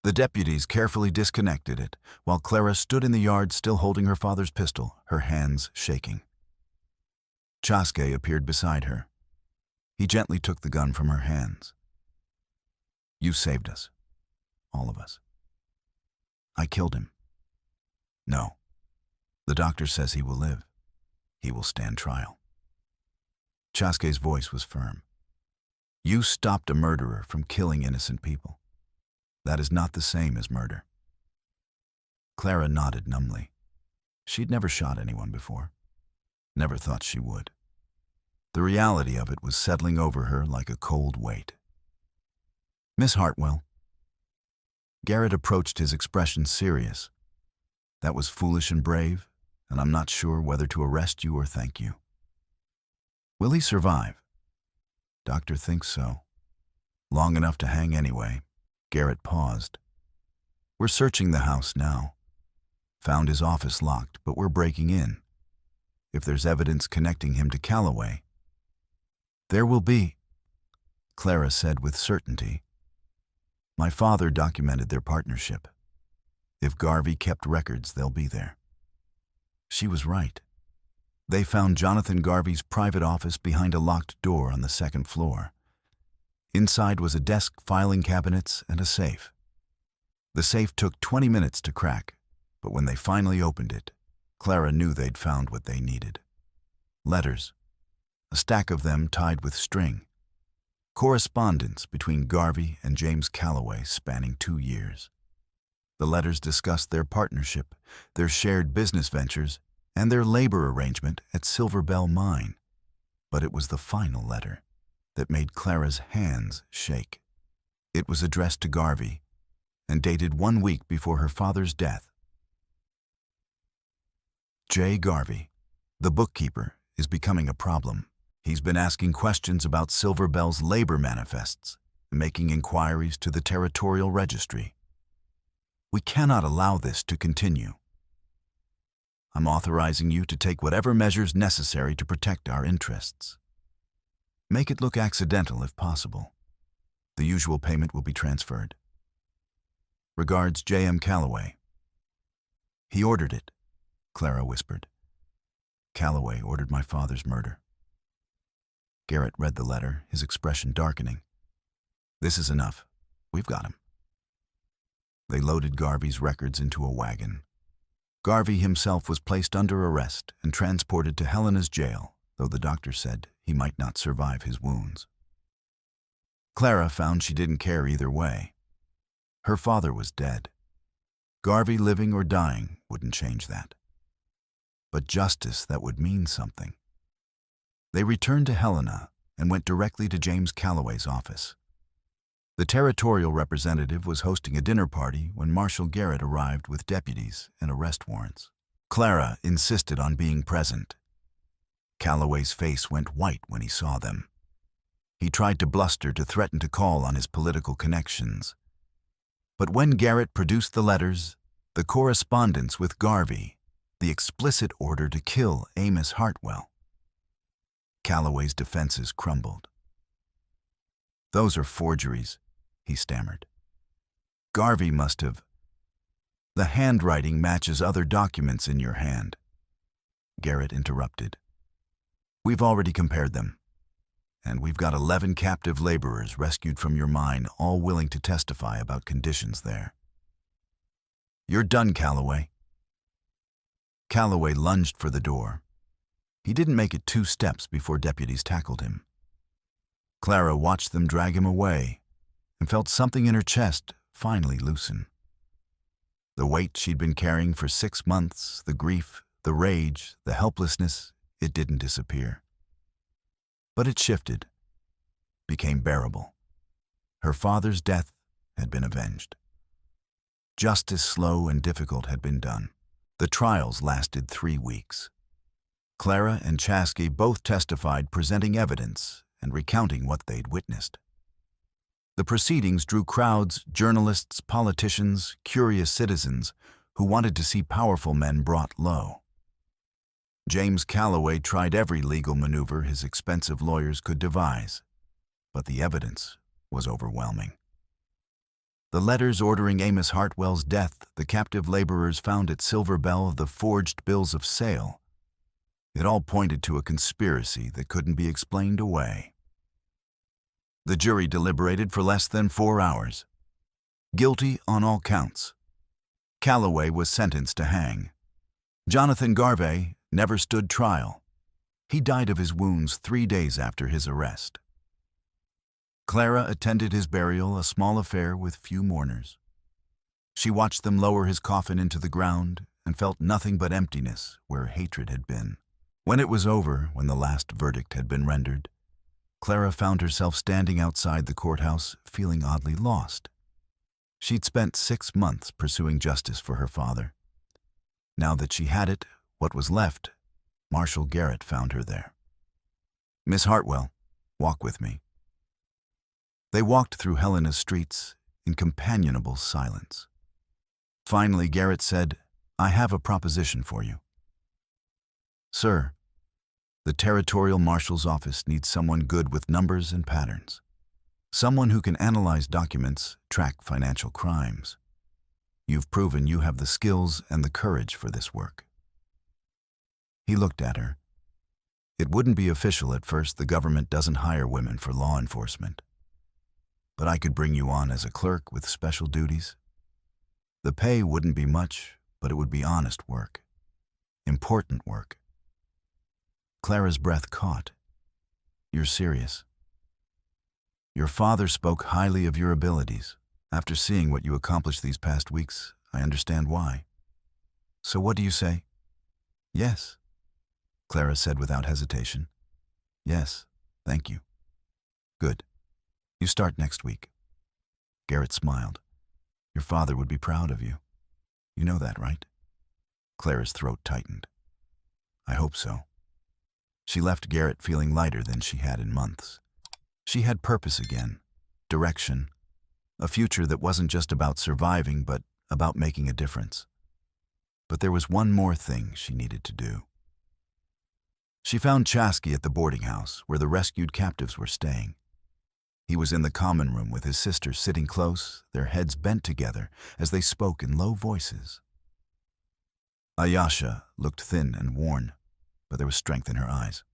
The deputies carefully disconnected it, while Clara stood in the yard still holding her father's pistol, her hands shaking. Chaske appeared beside her. He gently took the gun from her hands. "You saved us. All of us." "I killed him." "No. The doctor says he will live. He will stand trial." Chaske's voice was firm. "You stopped a murderer from killing innocent people. That is not the same as murder." Clara nodded numbly. She'd never shot anyone before. Never thought she would. The reality of it was settling over her like a cold weight. "Miss Hartwell." Garrett approached, his expression serious. "That was foolish and brave, and I'm not sure whether to arrest you or thank you." "Will he survive?" "Doctor thinks so. Long enough to hang anyway." Garrett paused. "We're searching the house now. Found his office locked, but we're breaking in. If there's evidence connecting him to Calloway." "There will be," Clara said with certainty. "My father documented their partnership. If Garvey kept records, they'll be there." She was right. They found Jonathan Garvey's private office behind a locked door on the second floor. Inside was a desk, filing cabinets, and a safe. The safe took 20 minutes to crack, but when they finally opened it, Clara knew they'd found what they needed. Letters, a stack of them tied with string. Correspondence between Garvey and James Calloway spanning 2 years. The letters discussed their partnership, their shared business ventures, and their labor arrangement at Silver Bell Mine. But it was the final letter that made Clara's hands shake. It was addressed to Garvey and dated 1 week before her father's death. J. Garvey, the bookkeeper, is becoming a problem. He's been asking questions about Silver Bell's labor manifests and making inquiries to the Territorial Registry. We cannot allow this to continue. I'm authorizing you to take whatever measures necessary to protect our interests. Make it look accidental if possible. The usual payment will be transferred. Regards, J.M. Calloway. He ordered it, Clara whispered. Calloway ordered my father's murder. Garrett read the letter, his expression darkening. This is enough. We've got him. They loaded Garvey's records into a wagon. Garvey himself was placed under arrest and transported to Helena's jail, though the doctor said he might not survive his wounds. Clara found she didn't care either way. Her father was dead. Garvey living or dying wouldn't change that. But justice that would mean something. They returned to Helena and went directly to James Calloway's office. The territorial representative was hosting a dinner party when Marshal Garrett arrived with deputies and arrest warrants. Clara insisted on being present. Calloway's face went white when he saw them. He tried to bluster to threaten to call on his political connections. But when Garrett produced the letters, the correspondence with Garvey, the explicit order to kill Amos Hartwell, Calloway's defenses crumbled. Those are forgeries, he stammered. Garvey must have. The handwriting matches other documents in your hand. Garrett interrupted. We've already compared them, and we've got 11 captive laborers rescued from your mine, all willing to testify about conditions there. You're done, Calloway. Calloway lunged for the door. He didn't make it 2 steps before deputies tackled him. Clara watched them drag him away and felt something in her chest finally loosen. The weight she'd been carrying for 6 months, the grief, the rage, the helplessness, it didn't disappear. But it shifted, became bearable. Her father's death had been avenged. Justice slow and difficult had been done. The trials lasted 3 weeks. Clara and Chaskey both testified, presenting evidence and recounting what they'd witnessed. The proceedings drew crowds, journalists, politicians, curious citizens who wanted to see powerful men brought low. James Calloway tried every legal maneuver his expensive lawyers could devise, but the evidence was overwhelming. The letters ordering Amos Hartwell's death, the captive laborers found at Silver Bell, the forged bills of sale, it all pointed to a conspiracy that couldn't be explained away. The jury deliberated for less than 4 hours. Guilty on all counts. Calloway was sentenced to hang. Jonathan Garvey never stood trial. He died of his wounds 3 days after his arrest. Clara attended his burial, a small affair with few mourners. She watched them lower his coffin into the ground and felt nothing but emptiness where hatred had been. When it was over, when the last verdict had been rendered, Clara found herself standing outside the courthouse, feeling oddly lost. She'd spent 6 months pursuing justice for her father. Now that she had it, what was left, Marshal Garrett found her there. Miss Hartwell, walk with me. They walked through Helena's streets in companionable silence. Finally, Garrett said, I have a proposition for you. Sir, the Territorial Marshal's office needs someone good with numbers and patterns. Someone who can analyze documents, track financial crimes. You've proven you have the skills and the courage for this work. He looked at her, It wouldn't be official at first. The government doesn't hire women for law enforcement. But I could bring you on as a clerk with special duties. The pay wouldn't be much, but it would be honest work. Important work. Clara's breath caught. You're serious. Your father spoke highly of your abilities. After seeing what you accomplished these past weeks, I understand why. So what do you say? Yes, Clara said without hesitation. Yes, thank you. Good. You start next week. Garrett smiled. Your father would be proud of you. You know that, right? Clara's throat tightened. I hope so. She left Garrett feeling lighter than she had in months. She had purpose again, direction, a future that wasn't just about surviving, but about making a difference. But there was one more thing she needed to do. She found Chasky at the boarding house where the rescued captives were staying. He was in the common room with his sisters sitting close, their heads bent together as they spoke in low voices. Ayasha looked thin and worn, but there was strength in her eyes.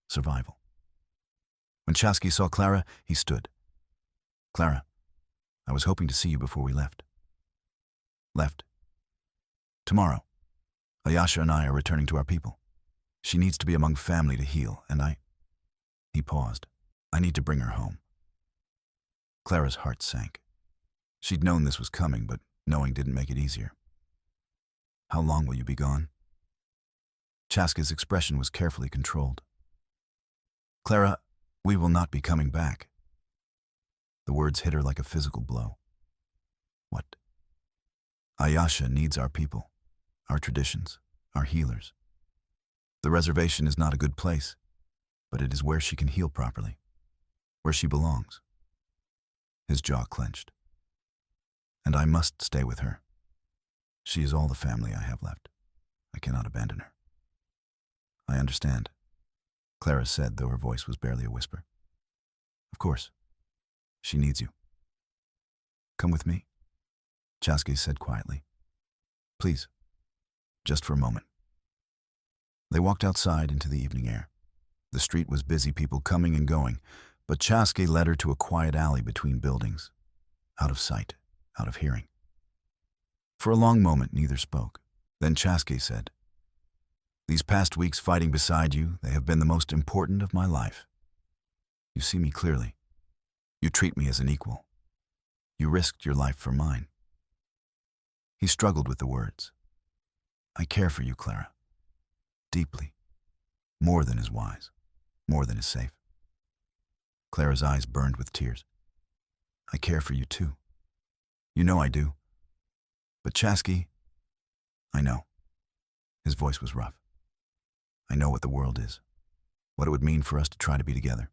Survival. When Chasky saw Clara, he stood. Clara, I was hoping to see you before we left. Left? Tomorrow. Ayasha and I are returning to our people. She needs to be among family to heal, and He paused. I need to bring her home. Clara's heart sank. She'd known this was coming, but knowing didn't make it easier. How long will you be gone? Chasky's expression was carefully controlled. Clara, we will not be coming back. The words hit her like a physical blow. What? Ayasha needs our people, our traditions, our healers. The reservation is not a good place, but it is where she can heal properly, where she belongs. His jaw clenched. And I must stay with her. She is all the family I have left. I cannot abandon her. I understand, Clara said, though her voice was barely a whisper. Of course. She needs you. Come with me, Chasky said quietly. Please, just for a moment. They walked outside into the evening air. The street was busy, people coming and going, but Chasky led her to a quiet alley between buildings, out of sight, out of hearing. For a long moment, neither spoke. Then Chasky said, These past weeks fighting beside you, they have been the most important of my life. You see me clearly. You treat me as an equal. You risked your life for mine. He struggled with the words. I care for you, Clara. Deeply. More than is wise. More than is safe. Clara's eyes burned with tears. I care for you too. You know I do. But Chasky, I know. His voice was rough. I know what the world is. What it would mean for us to try to be together.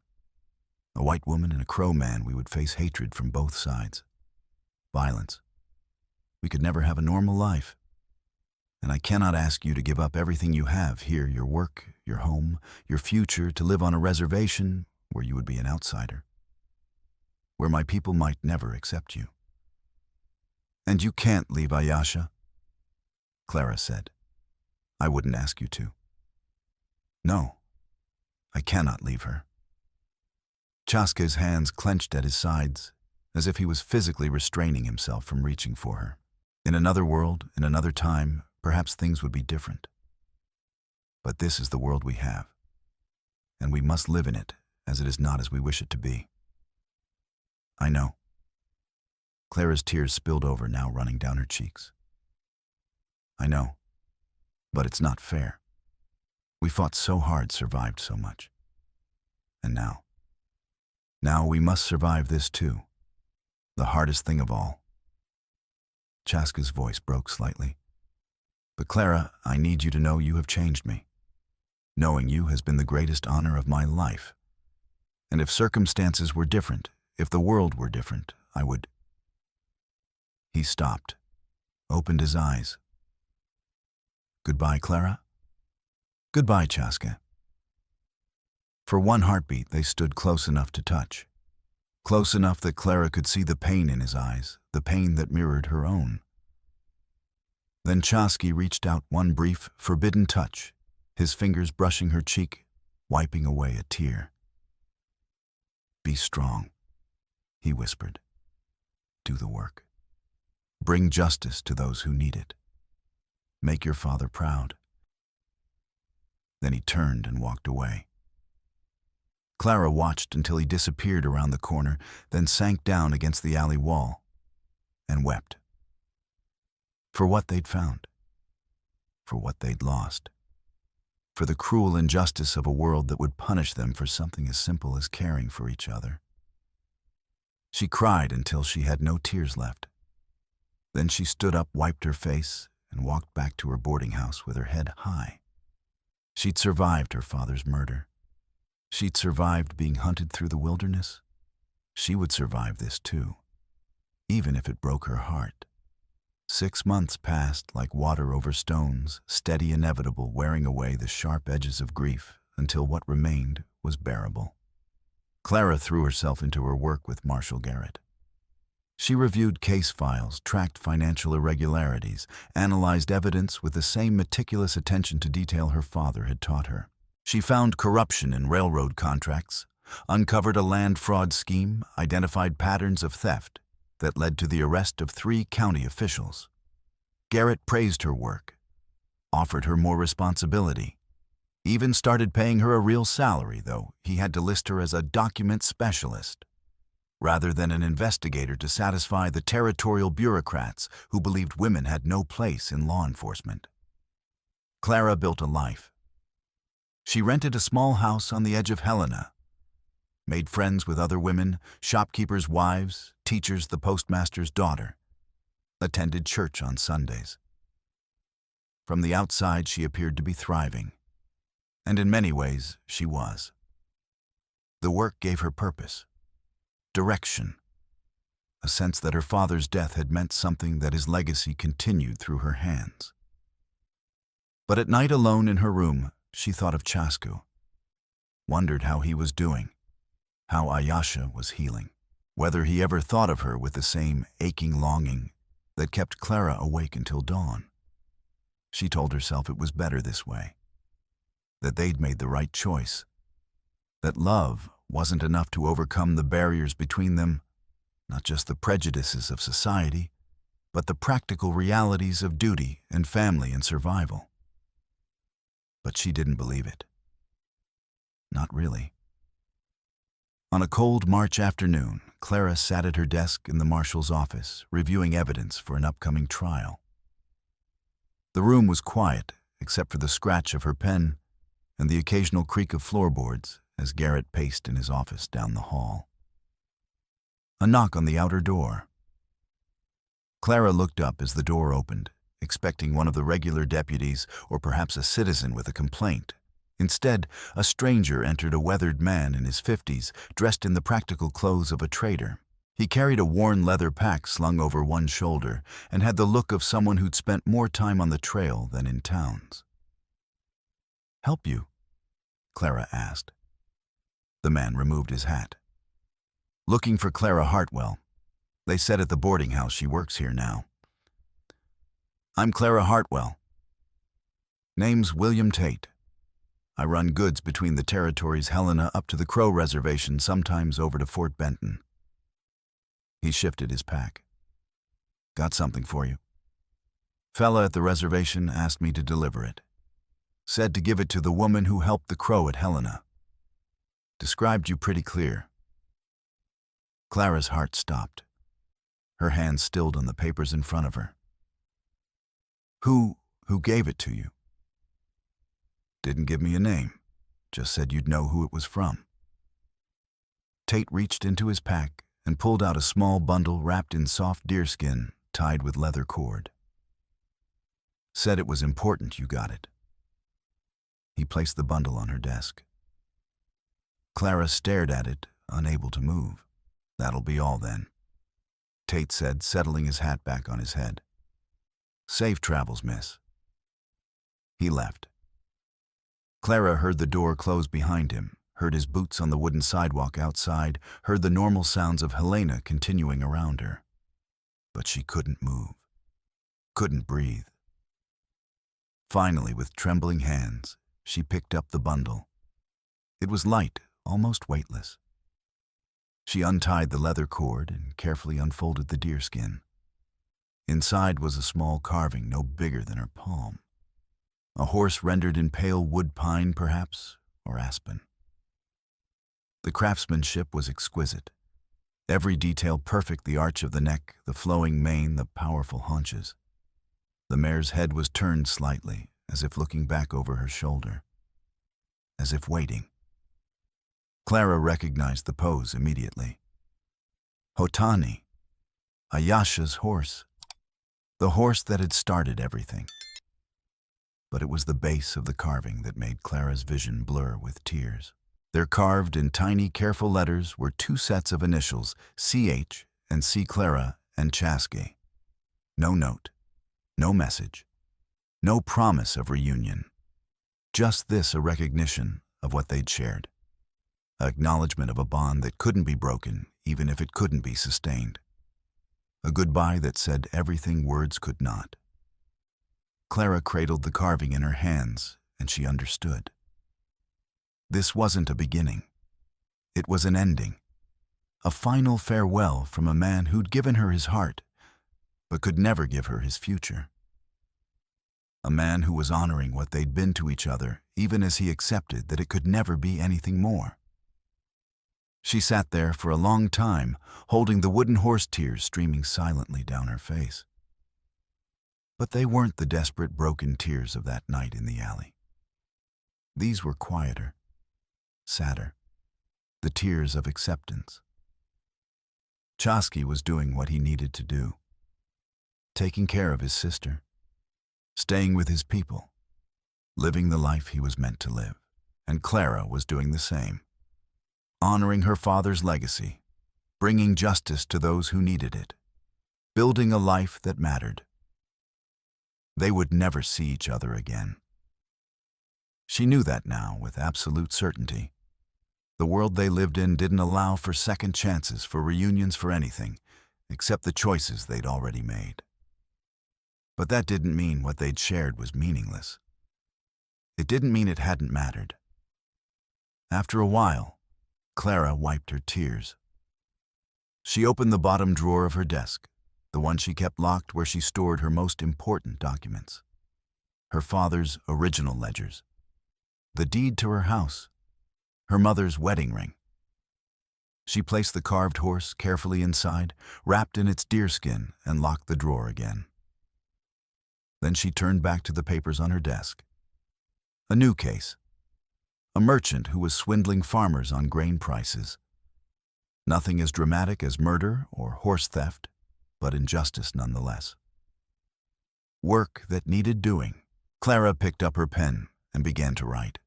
A white woman and a crow man, we would face hatred from both sides. Violence. We could never have a normal life. And I cannot ask you to give up everything you have here, your work, your home, your future, to live on a reservation where you would be an outsider. Where my people might never accept you. And you can't leave Ayasha, Clara said. I wouldn't ask you to. No, I cannot leave her. Chasky's hands clenched at his sides, as if he was physically restraining himself from reaching for her. In another world, in another time, perhaps things would be different. But this is the world we have, and we must live in it as it is not as we wish it to be. I know. Clara's tears spilled over, now running down her cheeks. I know, but it's not fair. We fought so hard, survived so much. And now we must survive this too, the hardest thing of all. Chasky's voice broke slightly. But Clara, I need you to know you have changed me. Knowing you has been the greatest honor of my life. And if circumstances were different, if the world were different, I would... He stopped, opened his eyes. Goodbye, Clara. Goodbye, Chasky. For one heartbeat, they stood close enough to touch. Close enough that Clara could see the pain in his eyes, the pain that mirrored her own. Then Chasky reached out, one brief, forbidden touch, his fingers brushing her cheek, wiping away a tear. "Be strong," he whispered. "Do the work. Bring justice to those who need it. Make your father proud." Then he turned and walked away. Clara watched until he disappeared around the corner, then sank down against the alley wall and wept. For what they'd found. For what they'd lost. For the cruel injustice of a world that would punish them for something as simple as caring for each other. She cried until she had no tears left. Then she stood up, wiped her face, and walked back to her boarding house with her head high. She'd survived her father's murder. She'd survived being hunted through the wilderness. She would survive this too, even if it broke her heart. 6 months passed like water over stones, steady, inevitable, wearing away the sharp edges of grief until what remained was bearable. Clara threw herself into her work with Marshall Garrett. She reviewed case files, tracked financial irregularities, analyzed evidence with the same meticulous attention to detail her father had taught her. She found corruption in railroad contracts, uncovered a land fraud scheme, identified patterns of theft that led to the arrest of 3 county officials. Garrett praised her work, offered her more responsibility, even started paying her a real salary, though he had to list her as a document specialist, rather than an investigator to satisfy the territorial bureaucrats who believed women had no place in law enforcement. Clara built a life. She rented a small house on the edge of Helena, made friends with other women, shopkeepers' wives, teachers, the postmaster's daughter, attended church on Sundays. From the outside, she appeared to be thriving, and in many ways, she was. The work gave her purpose, direction, a sense that her father's death had meant something, that his legacy continued through her hands. But at night, alone in her room, she thought of Chasku, wondered how he was doing, how Ayasha was healing, whether he ever thought of her with the same aching longing that kept Clara awake until dawn. She told herself it was better this way, that they'd made the right choice, that love wasn't enough to overcome the barriers between them, not just the prejudices of society, but the practical realities of duty and family and survival. But she didn't believe it. Not really. On a cold March afternoon, Clara sat at her desk in the marshal's office, reviewing evidence for an upcoming trial. The room was quiet, except for the scratch of her pen and the occasional creak of floorboards as Garrett paced in his office down the hall. A knock on the outer door. Clara looked up as the door opened, expecting one of the regular deputies or perhaps a citizen with a complaint. Instead, a stranger entered, a weathered man in his 50s, dressed in the practical clothes of a trader. He carried a worn leather pack slung over one shoulder and had the look of someone who'd spent more time on the trail than in towns. "Help you?" Clara asked. The man removed his hat. "Looking for Clara Hartwell. They said at the boarding house she works here now." "I'm Clara Hartwell. Name's William Tate. I run goods between the territories Helena up to the Crow Reservation, sometimes over to Fort Benton." He shifted his pack. "Got something for you. Fella at the reservation asked me to deliver it. Said to give it to the woman who helped the Crow at Helena. Described you pretty clear." Clara's heart stopped. Her hands stilled on the papers in front of her. Who gave it to you?" "Didn't give me a name. Just said you'd know who it was from." Tate reached into his pack and pulled out a small bundle wrapped in soft deerskin, tied with leather cord. "Said it was important you got it." He placed the bundle on her desk. Clara stared at it, unable to move. "That'll be all then," Tate said, settling his hat back on his head. "Safe travels, miss." He left. Clara heard the door close behind him, heard his boots on the wooden sidewalk outside, heard the normal sounds of Helena continuing around her. But she couldn't move, couldn't breathe. Finally, with trembling hands, she picked up the bundle, It was light, almost weightless. She untied the leather cord and carefully unfolded the deerskin. Inside was a small carving no bigger than her palm. A horse rendered in pale wood pine, perhaps, or aspen. The craftsmanship was exquisite. Every detail perfect: the arch of the neck, the flowing mane, the powerful haunches. The mare's head was turned slightly, as if looking back over her shoulder, as if waiting. Clara recognized the pose immediately. Hotani, Ayasha's horse. The horse that had started everything. But it was the base of the carving that made Clara's vision blur with tears. There, carved in tiny, careful letters, were two sets of initials, CH and C. Clara and Chaske. No note, no message, no promise of reunion. Just this: a recognition of what they'd shared. An acknowledgement of a bond that couldn't be broken, even if it couldn't be sustained. A goodbye that said everything words could not. Clara cradled the carving in her hands, and she understood. This wasn't a beginning. It was an ending. A final farewell from a man who'd given her his heart, but could never give her his future. A man who was honoring what they'd been to each other, even as he accepted that it could never be anything more. She sat there for a long time, holding the wooden horse, tears streaming silently down her face. But they weren't the desperate, broken tears of that night in the alley. These were quieter, sadder, the tears of acceptance. Chaske was doing what he needed to do, taking care of his sister, staying with his people, living the life he was meant to live. And Clara was doing the same, honoring her father's legacy, bringing justice to those who needed it, building a life that mattered. They would never see each other again. She knew that now with absolute certainty. The world they lived in didn't allow for second chances, for reunions, for anything, except the choices they'd already made. But that didn't mean what they'd shared was meaningless. It didn't mean it hadn't mattered. After a while, Clara wiped her tears. She opened the bottom drawer of her desk, the one she kept locked, where she stored her most important documents. Her father's original ledgers, the deed to her house, her mother's wedding ring. She placed the carved horse carefully inside, wrapped in its deerskin, and locked the drawer again. Then she turned back to the papers on her desk. A new case. A merchant who was swindling farmers on grain prices. Nothing as dramatic as murder or horse theft, but injustice nonetheless. Work that needed doing. Clara picked up her pen and began to write.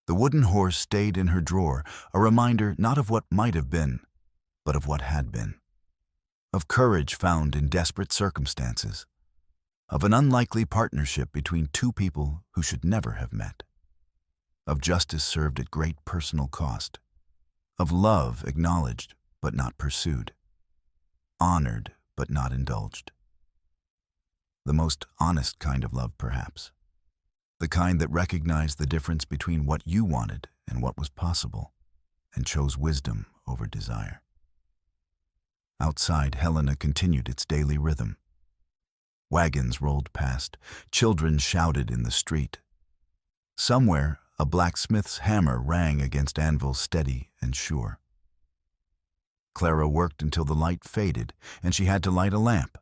The wooden horse stayed in her drawer, a reminder not of what might have been, but of what had been. Of courage found in desperate circumstances. Of an unlikely partnership between two people who should never have met. Of justice served at great personal cost. Of love acknowledged but not pursued. Honored but not indulged. The most honest kind of love, perhaps. The kind that recognized the difference between what you wanted and what was possible, and chose wisdom over desire. Outside, Helena continued its daily rhythm. Wagons rolled past, children shouted in the street. Somewhere, a blacksmith's hammer rang against anvils, steady and sure. Clara worked until the light faded, and she had to light a lamp.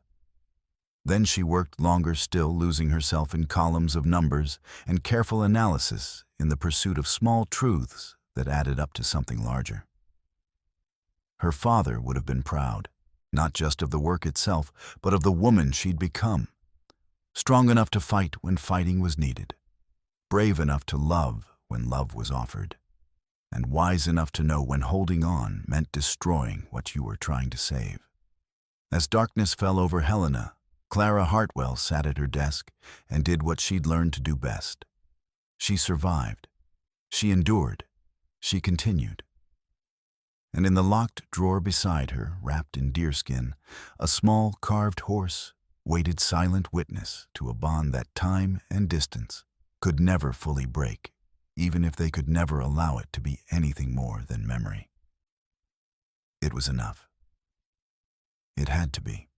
Then she worked longer still, losing herself in columns of numbers and careful analysis in the pursuit of small truths that added up to something larger. Her father would have been proud, not just of the work itself, but of the woman she'd become. Strong enough to fight when fighting was needed, brave enough to love when love was offered, and wise enough to know when holding on meant destroying what you were trying to save. As darkness fell over Helena, Clara Hartwell sat at her desk and did what she'd learned to do best. She survived. She endured. She continued. And in the locked drawer beside her, wrapped in deerskin, a small carved horse waited, silent witness to a bond that time and distance could never fully break, even if they could never allow it to be anything more than memory. It was enough. It had to be.